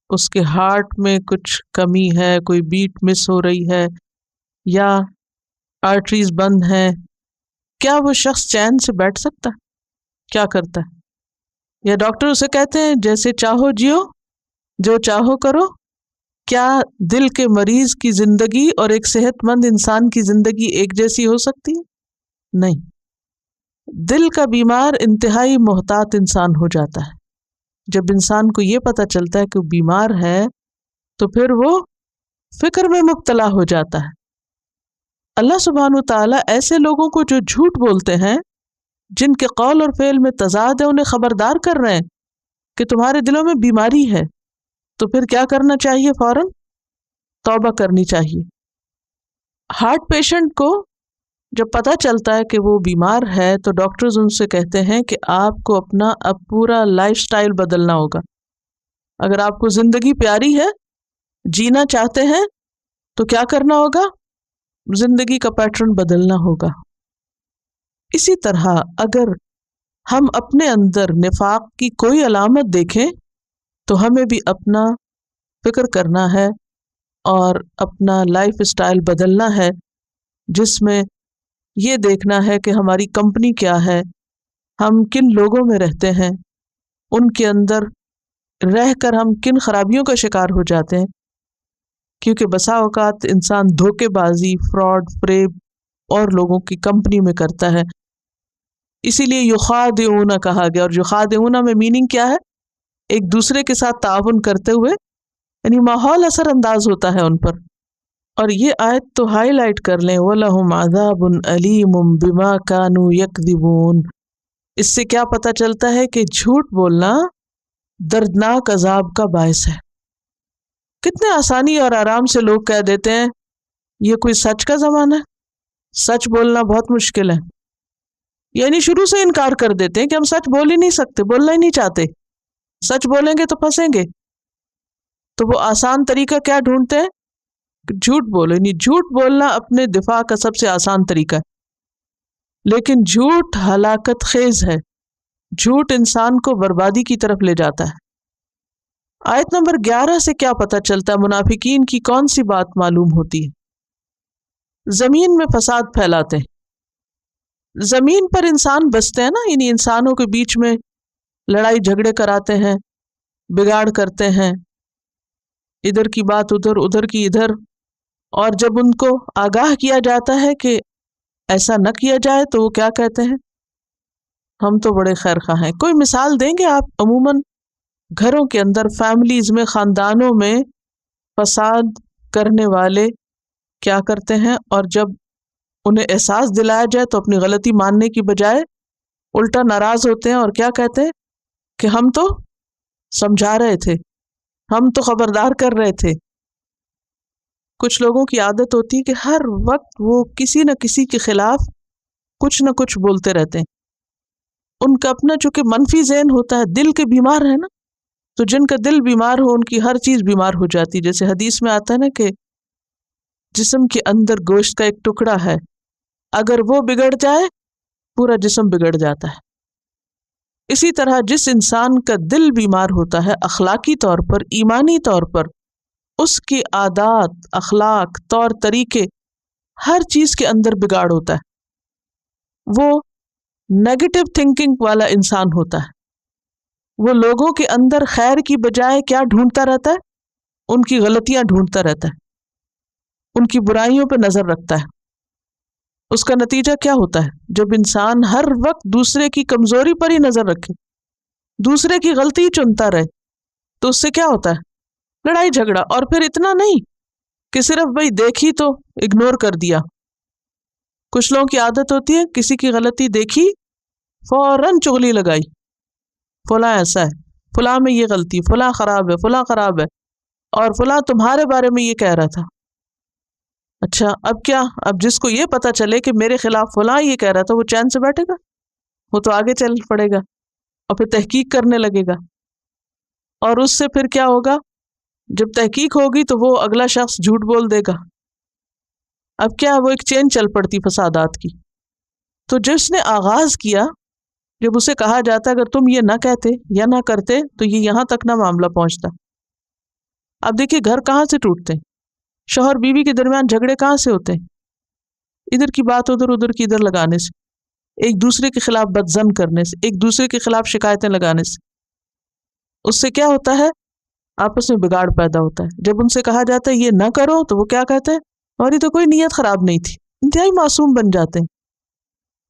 اس کے ہارٹ میں کچھ کمی ہے، کوئی بیٹ مس ہو رہی ہے یا آرٹریز بند ہیں، کیا وہ شخص چین سے بیٹھ سکتا ہے؟ کیا کرتا ہے؟ یا ڈاکٹر اسے کہتے ہیں جیسے چاہو جیو، جو چاہو کرو. کیا دل کے مریض کی زندگی اور ایک صحت مند انسان کی زندگی ایک جیسی ہو سکتی ہے؟ نہیں. دل کا بیمار انتہائی محتاط انسان ہو جاتا ہے. جب انسان کو یہ پتہ چلتا ہے کہ وہ بیمار ہے تو پھر وہ فکر میں مبتلا ہو جاتا ہے. اللہ سبحانہ وتعالیٰ ایسے لوگوں کو جو جھوٹ بولتے ہیں، جن کے قول اور فعل میں تضاد ہے، انہیں خبردار کر رہے ہیں کہ تمہارے دلوں میں بیماری ہے. تو پھر کیا کرنا چاہیے؟ فوراً توبہ کرنی چاہیے. ہارٹ پیشنٹ کو جب پتہ چلتا ہے کہ وہ بیمار ہے تو ڈاکٹرز ان سے کہتے ہیں کہ آپ کو اپنا اب پورا لائف سٹائل بدلنا ہوگا. اگر آپ کو زندگی پیاری ہے، جینا چاہتے ہیں، تو کیا کرنا ہوگا؟ زندگی کا پیٹرن بدلنا ہوگا. اسی طرح اگر ہم اپنے اندر نفاق کی کوئی علامت دیکھیں تو ہمیں بھی اپنا فکر کرنا ہے اور اپنا لائف سٹائل بدلنا ہے، جس میں یہ دیکھنا ہے کہ ہماری کمپنی کیا ہے، ہم کن لوگوں میں رہتے ہیں، ان کے اندر رہ کر ہم کن خرابیوں کا شکار ہو جاتے ہیں. کیونکہ بسا اوقات انسان دھوکے بازی، فراڈ، فریب اور لوگوں کی کمپنی میں کرتا ہے. اسی لیے یخادعون کہا گیا. اور یخادعون میں میننگ کیا ہے؟ ایک دوسرے کے ساتھ تعاون کرتے ہوئے، یعنی ماحول اثر انداز ہوتا ہے ان پر. اور یہ آیت تو ہائی لائٹ کر لیں، وَلَهُمْ عَذَابٌ أَلِيمٌ بِمَا كَانُوا يَكْذِبُونَ. اس سے کیا پتہ چلتا ہے کہ جھوٹ بولنا دردناک عذاب کا باعث ہے. کتنے آسانی اور آرام سے لوگ کہہ دیتے ہیں یہ کوئی سچ کا زمانہ ہے، سچ بولنا بہت مشکل ہے. یعنی شروع سے انکار کر دیتے ہیں کہ ہم سچ بول ہی نہیں سکتے، بولنا ہی نہیں چاہتے، سچ بولیں گے تو پھنسیں گے. تو وہ آسان طریقہ کیا ڈھونڈتے ہیں؟ جھوٹ بولو. یعنی جھوٹ بولنا اپنے دفاع کا سب سے آسان طریقہ ہے، لیکن جھوٹ ہلاکت خیز ہے. جھوٹ انسان کو بربادی کی طرف لے جاتا ہے. آیت نمبر 11 سے کیا پتہ چلتا ہے؟ منافقین کی کون سی بات معلوم ہوتی ہے؟ زمین میں فساد پھیلاتے ہیں. زمین پر انسان بستے ہیں نا، یعنی انسانوں کے بیچ میں لڑائی جھگڑے کراتے ہیں، بگاڑ کرتے ہیں، ادھر کی بات ادھر، ادھر کی ادھر. اور جب ان کو آگاہ کیا جاتا ہے کہ ایسا نہ کیا جائے تو وہ کیا کہتے ہیں؟ ہم تو بڑے خیر خواہ ہیں. کوئی مثال دیں گے آپ؟ عموماً گھروں کے اندر، فیملیز میں، خاندانوں میں فساد کرنے والے کیا کرتے ہیں؟ اور جب انہیں احساس دلایا جائے تو اپنی غلطی ماننے کی بجائے الٹا ناراض ہوتے ہیں اور کیا کہتے ہیں کہ ہم تو سمجھا رہے تھے، ہم تو خبردار کر رہے تھے. کچھ لوگوں کی عادت ہوتی ہے کہ ہر وقت وہ کسی نہ کسی کے خلاف کچھ نہ کچھ بولتے رہتے ہیں. ان کا اپنا چونکہ منفی ذہن ہوتا ہے، دل کے بیمار ہے نا، تو جن کا دل بیمار ہو ان کی ہر چیز بیمار ہو جاتی. جیسے حدیث میں آتا ہے نا کہ جسم کے اندر گوشت کا ایک ٹکڑا ہے، اگر وہ بگڑ جائے پورا جسم بگڑ جاتا ہے. اسی طرح جس انسان کا دل بیمار ہوتا ہے، اخلاقی طور پر، ایمانی طور پر، اس کی عادات، اخلاق، طور طریقے، ہر چیز کے اندر بگاڑ ہوتا ہے. وہ نیگیٹو تھنکنگ والا انسان ہوتا ہے. وہ لوگوں کے اندر خیر کی بجائے کیا ڈھونڈتا رہتا ہے؟ ان کی غلطیاں ڈھونڈتا رہتا ہے. ان کی برائیوں پہ نظر رکھتا ہے. اس کا نتیجہ کیا ہوتا ہے؟ جب انسان ہر وقت دوسرے کی کمزوری پر ہی نظر رکھے، دوسرے کی غلطی ہی چنتا رہے، تو اس سے کیا ہوتا ہے؟ لڑائی جھگڑا. اور پھر اتنا نہیں کہ صرف بھائی دیکھی تو اگنور کر دیا. کچھ لوگوں کی عادت ہوتی ہے کسی کی غلطی دیکھی فوراً چغلی لگائی، فلاں ایسا ہے، فلاں میں یہ غلطی، فلاں خراب ہے، فلاں خراب ہے، اور فلاں تمہارے بارے میں یہ کہہ رہا تھا. اچھا اب کیا؟ اب جس کو یہ پتا چلے کہ میرے خلاف فلاں یہ کہہ رہا تھا، وہ چین سے بیٹھے گا؟ وہ تو آگے چل پڑے گا اور پھر تحقیق کرنے لگے گا. اور اس سے پھر کیا ہوگا؟ جب تحقیق ہوگی تو وہ اگلا شخص جھوٹ بول دے گا. اب کیا وہ ایک چین چل پڑتی فسادات کی. تو جس نے آغاز کیا، جب اسے کہا جاتا اگر تم یہ نہ کہتے یا نہ کرتے تو یہ یہاں تک نہ معاملہ پہنچتا. اب دیکھیے گھر کہاں سے ٹوٹتے ہیں، شوہر بیوی کے درمیان جھگڑے کہاں سے ہوتے ہیں؟ ادھر کی بات ادھر، ادھر کی ادھر لگانے سے، ایک دوسرے کے خلاف بدظن کرنے سے، ایک دوسرے کے خلاف شکایتیں لگانے سے. اس سے کیا ہوتا ہے؟ آپس میں بگاڑ پیدا ہوتا ہے. جب ان سے کہا جاتا ہے یہ نہ کرو تو وہ کیا کہتے ہیں؟ ہماری تو کوئی نیت خراب نہیں تھی. انتہائی معصوم بن جاتے ہیں.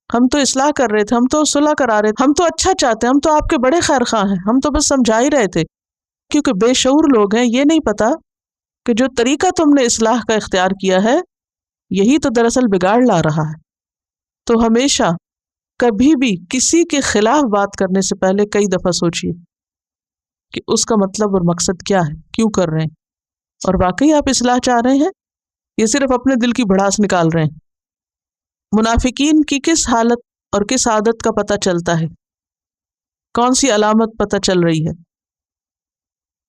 ہم تو اصلاح کر رہے تھے، ہم تو صلح کرا رہے تھے، ہم تو اچھا چاہتے ہیں، ہم تو آپ کے بڑے خیر خواہ ہیں، ہم تو بس سمجھا ہی رہے تھے. کیونکہ بے شعور لوگ ہیں، یہ نہیں پتا کہ جو طریقہ تم نے اصلاح کا اختیار کیا ہے یہی تو دراصل بگاڑ لا رہا ہے. تو ہمیشہ کبھی بھی کسی کے خلاف بات کرنے سے پہلے کئی دفعہ سوچیے کہ اس کا مطلب اور مقصد کیا ہے، کیوں کر رہے ہیں، اور واقعی آپ اصلاح چاہ رہے ہیں یا صرف اپنے دل کی بھڑاس نکال رہے ہیں. منافقین کی کس حالت اور کس عادت کا پتہ چلتا ہے؟ کون سی علامت پتہ چل رہی ہے؟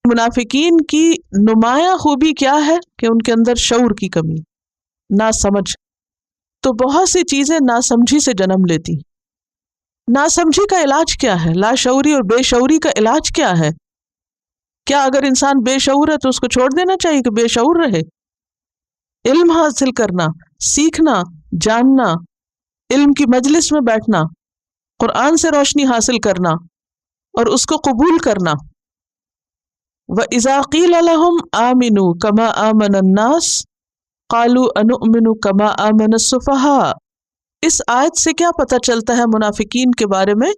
منافقین کی نمایاں خوبی کیا ہے کہ ان کے اندر شعور کی کمی، ناسمجھ. تو بہت سی چیزیں ناسمجھی سے جنم لیتی. ناسمجھی کا علاج کیا ہے؟ لاشعوری اور بے شعوری کا علاج کیا ہے؟ کیا اگر انسان بے شعور ہے تو اس کو چھوڑ دینا چاہیے کہ بے شعور رہے؟ علم حاصل کرنا، سیکھنا، جاننا، علم کی مجلس میں بیٹھنا، قرآن سے روشنی حاصل کرنا اور اس کو قبول کرنا. وَإِذَا قِيلَ لَهُمْ آمِنُوا كَمَا آمَنَ النَّاسُ قَالُوا أَنُؤْمِنُ كَمَا آمَنَ السُّفَهَاءُ. اس آیت سے کیا پتہ چلتا ہے منافقین کے بارے میں؟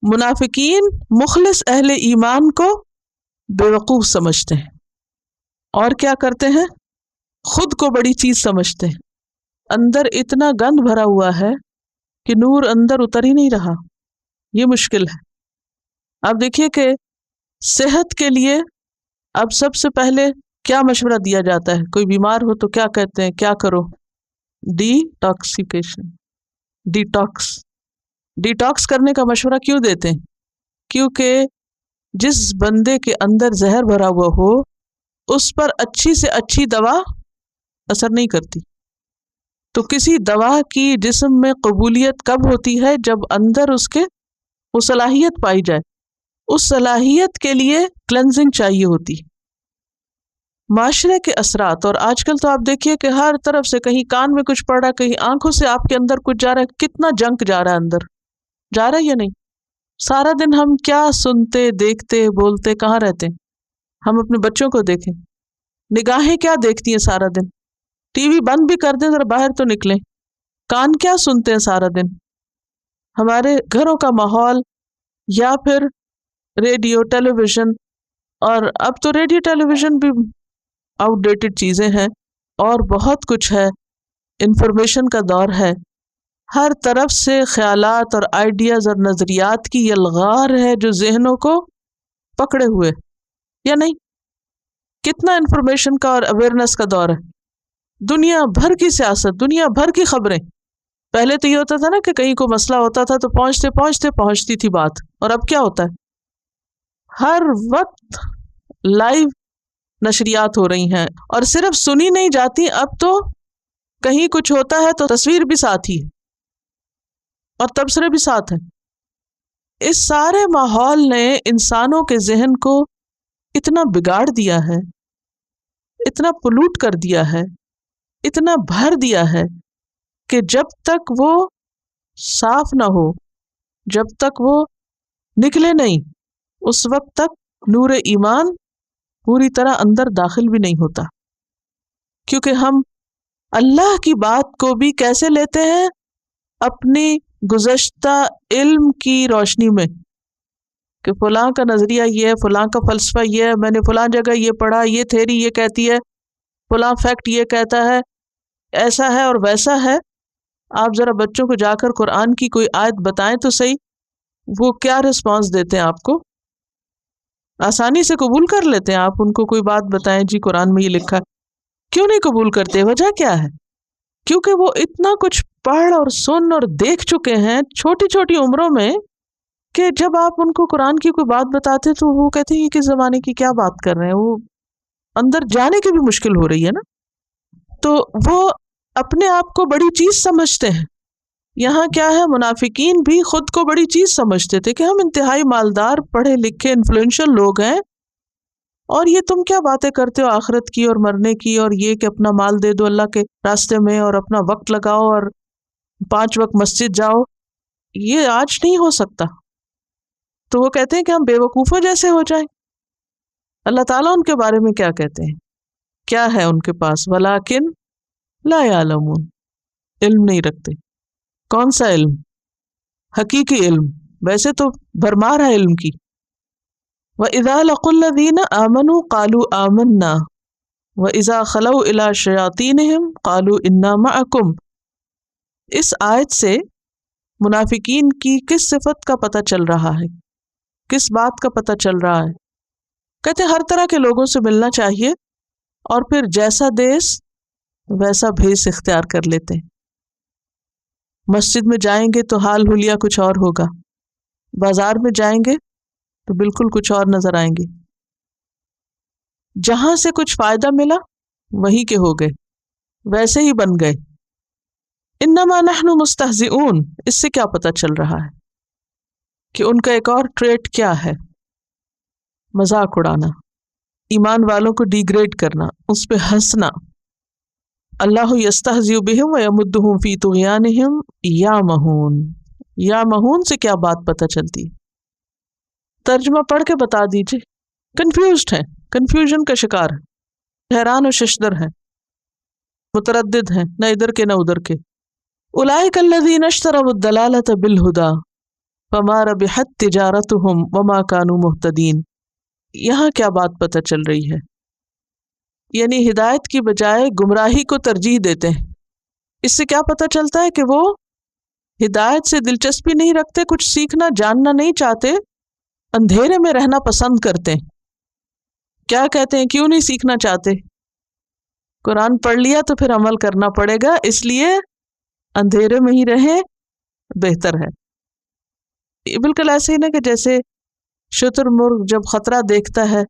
منافقین مخلص اہل ایمان کو بیوقوف سمجھتے ہیں. اور کیا کرتے ہیں؟ خود کو بڑی چیز سمجھتے ہیں. اندر اتنا گند بھرا ہوا ہے کہ نور اندر اتر ہی نہیں رہا. یہ مشکل ہے. اب دیکھیے کہ صحت کے لیے اب سب سے پہلے کیا مشورہ دیا جاتا ہے؟ کوئی بیمار ہو تو کیا کہتے ہیں؟ کیا کرو؟ ڈی ٹاکسیکیشن، ڈیٹاکس کرنے کا مشورہ کیوں دیتے ہیں؟ کیونکہ جس بندے کے اندر زہر بھرا ہوا ہو اس پر اچھی سے اچھی دوا اثر نہیں کرتی. تو کسی دوا کی جسم میں قبولیت کب ہوتی ہے؟ جب اندر اس کے وہ صلاحیت پائی جائے. اس صلاحیت کے لیے کلینزنگ چاہیے ہوتی. معاشرے کے اثرات، اور آج کل تو آپ دیکھیے کہ ہر طرف سے کہیں کان میں کچھ پڑ رہا ہے، کہیں آنکھوں سے آپ کے اندر کچھ جا رہا ہے. کتنا جنک جا رہا ہے اندر، جا رہا ہے یا نہیں؟ سارا دن ہم کیا سنتے، دیکھتے، بولتے، کہاں رہتے ہیں؟ ہم اپنے بچوں کو دیکھیں، نگاہیں کیا دیکھتی ہیں سارا دن؟ ٹی وی بند بھی کر دیں ذرا باہر تو نکلیں. کان کیا سنتے ہیں سارا دن؟ ہمارے گھروں کا ماحول، یا پھر ریڈیو، ٹیلی ویژن. اور اب تو ریڈیو ٹیلی ویژن بھی آؤٹ ڈیٹڈ چیزیں ہیں، اور بہت کچھ ہے. انفارمیشن کا دور ہے، ہر طرف سے خیالات اور آئیڈیاز اور نظریات کی یلغار ہے جو ذہنوں کو پکڑے ہوئے، یا نہیں؟ کتنا انفارمیشن کا اور اویئرنیس کا دور ہے. دنیا بھر کی سیاست، دنیا بھر کی خبریں. پہلے تو یہ ہوتا تھا نا کہ کہیں کوئی مسئلہ ہوتا تھا تو پہنچتے پہنچتے پہنچتی تھی بات، اور اب کیا ہوتا ہے؟ ہر وقت لائیو نشریات ہو رہی ہیں، اور صرف سنی نہیں جاتی، اب تو کہیں کچھ ہوتا ہے تو تصویر بھی ساتھ ہی ہے اور تبصرے بھی ساتھ ہیں. اس سارے ماحول نے انسانوں کے ذہن کو اتنا بگاڑ دیا ہے، اتنا پلوٹ کر دیا ہے، اتنا بھر دیا ہے کہ جب تک وہ صاف نہ ہو، جب تک وہ نکلے نہیں، اس وقت تک نور ایمان پوری طرح اندر داخل بھی نہیں ہوتا. کیونکہ ہم اللہ کی بات کو بھی کیسے لیتے ہیں؟ اپنی گزشتہ علم کی روشنی میں، کہ فلاں کا نظریہ یہ ہے، فلاں کا فلسفہ یہ ہے، میں نے فلاں جگہ یہ پڑھا، یہ تھیری یہ کہتی ہے، فلاں فیکٹ یہ کہتا ہے، ایسا ہے اور ویسا ہے۔ آپ ذرا بچوں کو جا کر قرآن کی کوئی آیت بتائیں تو صحیح، وہ کیا رسپانس دیتے ہیں آپ کو؟ آسانی سے قبول کر لیتے ہیں؟ آپ ان کو کوئی بات بتائیں، جی قرآن میں یہ لکھا ہے، کیوں نہیں قبول کرتے؟ وجہ کیا ہے؟ کیونکہ وہ اتنا کچھ پڑھ اور سن اور دیکھ چکے ہیں چھوٹی چھوٹی عمروں میں، کہ جب آپ ان کو قرآن کی کوئی بات بتاتے تو وہ کہتے ہیں کہ زمانے کی کیا بات کر رہے ہیں، وہ اندر جانے کی بھی مشکل ہو رہی ہے نا۔ تو وہ اپنے آپ کو بڑی چیز سمجھتے ہیں۔ یہاں کیا ہے، منافقین بھی خود کو بڑی چیز سمجھتے تھے کہ ہم انتہائی مالدار، پڑھے لکھے، انفلوئنشل لوگ ہیں، اور یہ تم کیا باتیں کرتے ہو آخرت کی اور مرنے کی، اور یہ کہ اپنا مال دے دو اللہ کے راستے میں اور اپنا وقت لگاؤ اور 5 وقت مسجد جاؤ، یہ آج نہیں ہو سکتا۔ تو وہ کہتے ہیں کہ ہم بے وقوفوں جیسے ہو جائیں۔ اللہ تعالیٰ ان کے بارے میں کیا کہتے ہیں؟ کیا ہے ان کے پاس؟ وَلَٰكِن لَا يَعْلَمُونَ، علم نہیں رکھتے۔ کون سا علم؟ حقیقی علم، ویسے تو بھرمار ہے علم کی۔ وَإِذَا لَقُوا الَّذِينَ آمَنُوا قَالُوا آمَنَّا وَإِذَا خَلَوْا إِلَىٰ شَيَاطِينِهِمْ قَالُوا إِنَّا مَعَكُمْ۔ اس آیت سے منافقین کی کس صفت کا پتہ چل رہا ہے؟ کس بات کا پتہ چل رہا ہے؟ کہتے ہر طرح کے لوگوں سے ملنا چاہیے، اور پھر جیسا دیس ویسا بھیس اختیار کر لیتے ہیں۔ مسجد میں جائیں گے تو حال حلیہ کچھ اور ہوگا، بازار میں جائیں گے تو بالکل کچھ اور نظر آئیں گے۔ جہاں سے کچھ فائدہ ملا وہیں کے ہو گئے، ویسے ہی بن گئے۔ انما نحن مستہزئون، اس سے کیا پتہ چل رہا ہے کہ ان کا ایک اور ٹریٹ کیا ہے؟ مذاق اڑانا، ایمان والوں کو ڈیگریڈ کرنا، اس پہ ہنسنا۔ اللہ یستہزئ بہم ویمدہم فی طغیانہم یعمہون۔ یعمہون سے کیا بات پتہ چلتی؟ ترجمہ پڑھ کے بتا دیجئے۔ کنفیوزڈ ہیں، کنفیوژن کا شکار ہے، حیران و ششدر ہیں، متردد ہیں، نہ ادھر کے نہ ادھر کے۔ اولئک الذین اشتروا الضلالۃ بالہدی فما ربحت تجارتہم وما کانوا مہتدین۔ یہاں کیا بات پتہ چل رہی ہے؟ یعنی ہدایت کی بجائے گمراہی کو ترجیح دیتے ہیں۔ اس سے کیا پتہ چلتا ہے کہ وہ ہدایت سے دلچسپی نہیں رکھتے، کچھ سیکھنا جاننا نہیں چاہتے، اندھیرے میں رہنا پسند کرتے ہیں۔ کیا کہتے ہیں؟ کیوں نہیں سیکھنا چاہتے؟ قرآن پڑھ لیا تو پھر عمل کرنا پڑے گا، اس لیے اندھیرے میں ہی رہیں بہتر ہے۔ یہ بالکل ایسے ہی نا کہ جیسے شتر مرغ جب خطرہ دیکھتا ہے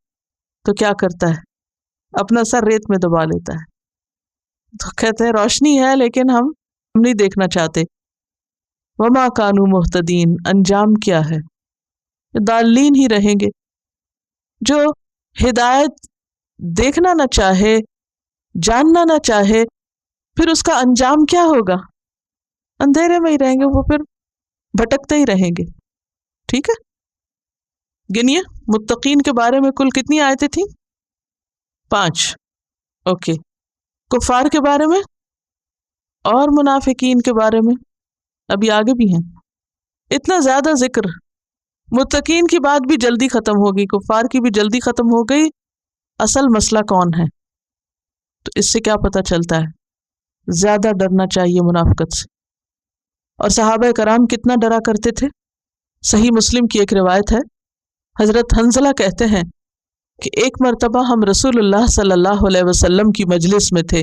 تو کیا کرتا ہے؟ اپنا سر ریت میں دبا لیتا ہے۔ تو کہتے ہیں روشنی ہے لیکن ہم نہیں دیکھنا چاہتے۔ وما کانوا مہتدین، انجام کیا ہے؟ ضالین ہی رہیں گے۔ جو ہدایت دیکھنا نہ چاہے، جاننا نہ چاہے، پھر اس کا انجام کیا ہوگا؟ اندھیرے میں ہی رہیں گے، وہ پھر بھٹکتے ہی رہیں گے۔ ٹھیک ہے، گنیے متقین کے بارے میں کل کتنی آیتیں تھیں؟ 5۔ اوکے، کفار کے بارے میں اور منافقین کے بارے میں ابھی آگے بھی ہیں۔ اتنا زیادہ ذکر، متقین کی بات بھی جلدی ختم ہوگی، کفار کی بھی جلدی ختم ہو گئی۔ اصل مسئلہ کون ہے؟ تو اس سے کیا پتہ چلتا ہے؟ زیادہ ڈرنا چاہیے منافقت سے۔ اور صحابہ کرام کتنا ڈرا کرتے تھے؟ صحیح مسلم کی ایک روایت ہے، حضرت حنظلہ کہتے ہیں کہ ایک مرتبہ ہم رسول اللہ صلی اللہ علیہ وسلم کی مجلس میں تھے،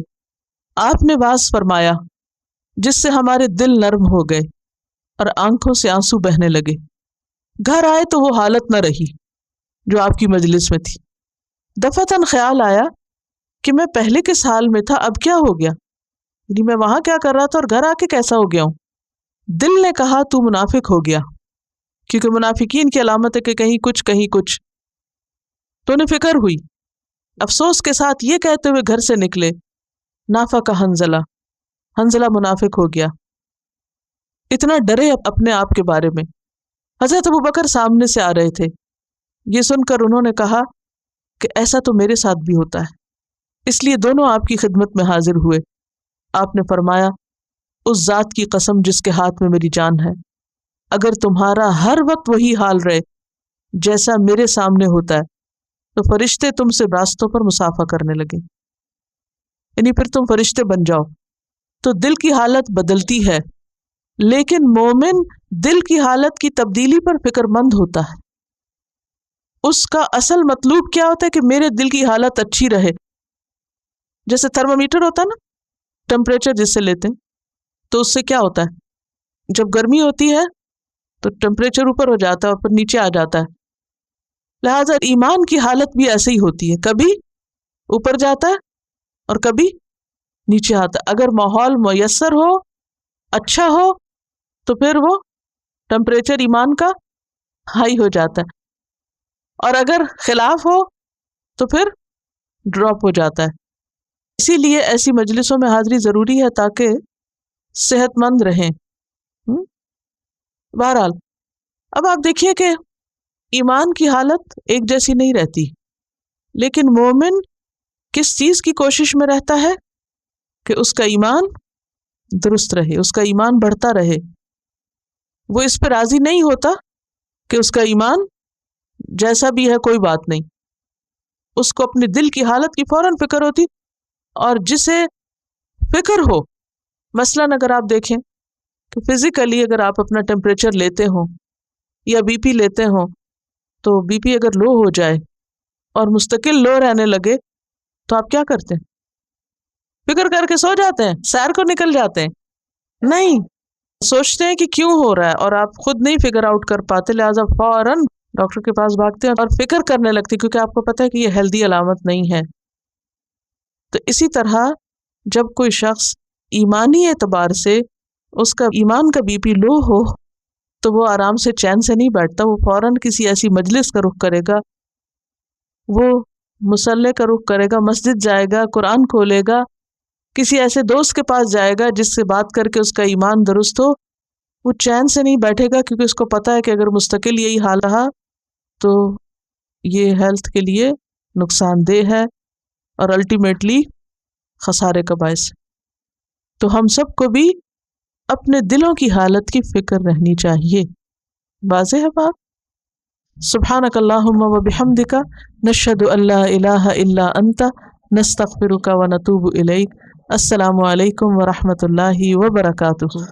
آپ نے واعظ فرمایا جس سے ہمارے دل نرم ہو گئے اور آنکھوں سے آنسو بہنے لگے۔ گھر آئے تو وہ حالت نہ رہی جو آپ کی مجلس میں تھی۔ دفعتاً خیال آیا کہ میں پہلے کس حال میں تھا، اب کیا ہو گیا؟ یعنی میں وہاں کیا کر رہا تھا اور گھر آ کے کیسا ہو گیا ہوں؟ دل نے کہا تو منافق ہو گیا، کیونکہ منافقین کی علامت ہے کہ کہیں کچھ کہیں کچھ۔ تو انہیں فکر ہوئی، افسوس کے ساتھ یہ کہتے ہوئے گھر سے نکلے، نافق حنظلہ، حنظلہ منافق ہو گیا۔ اتنا ڈرے اپنے آپ کے بارے میں۔ حضرت ابوبکر سامنے سے آ رہے تھے، یہ سن کر انہوں نے کہا کہ ایسا تو میرے ساتھ بھی ہوتا ہے، اس لیے دونوں آپ کی خدمت میں حاضر ہوئے. آپ نے فرمایا اس ذات کی قسم جس کے ہاتھ میں میری جان ہے، اگر تمہارا ہر وقت وہی حال رہے جیسا میرے سامنے ہوتا ہے تو فرشتے تم سے راستوں پر مسافہ کرنے لگے، یعنی پھر تم فرشتے بن جاؤ. تو دل کی حالت بدلتی ہے، لیکن مومن دل کی حالت کی تبدیلی پر فکر مند ہوتا ہے. اس کا اصل مطلوب کیا ہوتا ہے کہ میرے دل کی حالت اچھی رہے. جیسے تھرمومیٹر ہوتا ہے نا، ٹمپریچر جس سے لیتے ہیں، تو اس سے کیا ہوتا ہے، جب گرمی ہوتی ہے تو ٹمپریچر اوپر ہو جاتا ہے اور پھر نیچے آ جاتا ہے. لہٰذا ایمان کی حالت بھی ایسے ہی ہوتی ہے، کبھی اوپر جاتا ہے اور کبھی نیچے آتا ہے. اگر ماحول میسر ہو، اچھا ہو، تو پھر وہ ٹمپریچر ایمان کا ہائی ہو جاتا ہے، اور اگر خلاف ہو تو پھر ڈراپ ہو جاتا ہے. اسی لیے ایسی مجلسوں میں حاضری ضروری ہے تاکہ صحت مند رہیں. بہرحال اب آپ دیکھیے کہ ایمان کی حالت ایک جیسی نہیں رہتی، لیکن مومن کس چیز کی کوشش میں رہتا ہے کہ اس کا ایمان درست رہے، اس کا ایمان بڑھتا رہے. وہ اس پہ راضی نہیں ہوتا کہ اس کا ایمان جیسا بھی ہے کوئی بات نہیں، اس کو اپنے دل کی حالت کی فوراً فکر ہوتی. اور جسے فکر ہو، مثلاً اگر آپ دیکھیں کہ فزیکلی اگر آپ اپنا ٹیمپریچر لیتے ہوں یا بی پی لیتے ہوں، تو بی پی اگر لو ہو جائے اور مستقل لو رہنے لگے تو آپ کیا کرتے ہیں؟ فکر کر کے سو جاتے ہیں، سیر کو نکل جاتے ہیں؟ نہیں، سوچتے ہیں کہ کیوں ہو رہا ہے، اور آپ خود نہیں فگر آؤٹ کر پاتے، لہٰذا فوراً ڈاکٹر کے پاس بھاگتے ہیں اور فکر کرنے لگتے کیونکہ آپ کو پتہ ہے کہ یہ ہیلدی علامت نہیں ہے. تو اسی طرح جب کوئی شخص ایمانی اعتبار سے اس کا ایمان کا بی پی لو ہو تو وہ آرام سے چین سے نہیں بیٹھتا، وہ فوراً کسی ایسی مجلس کا رخ کرے گا، وہ مصلی کا رخ کرے گا، مسجد جائے گا، قرآن کھولے گا، کسی ایسے دوست کے پاس جائے گا جس سے بات کر کے اس کا ایمان درست ہو. وہ چین سے نہیں بیٹھے گا کیونکہ اس کو پتہ ہے کہ اگر مستقل یہی حال رہا تو یہ ہیلتھ کے لیے نقصان دہ ہے اور الٹیمیٹلی خسارے کا باعث. تو ہم سب کو بھی اپنے دلوں کی حالت کی فکر رہنی چاہیے. واضح ہے بات؟ سبحانک اللہم و بحمدک نشہد ان لا الہ الا انت نستغفرک و نتوب الیک. السلام علیکم ورحمۃ اللہ وبرکاتہ.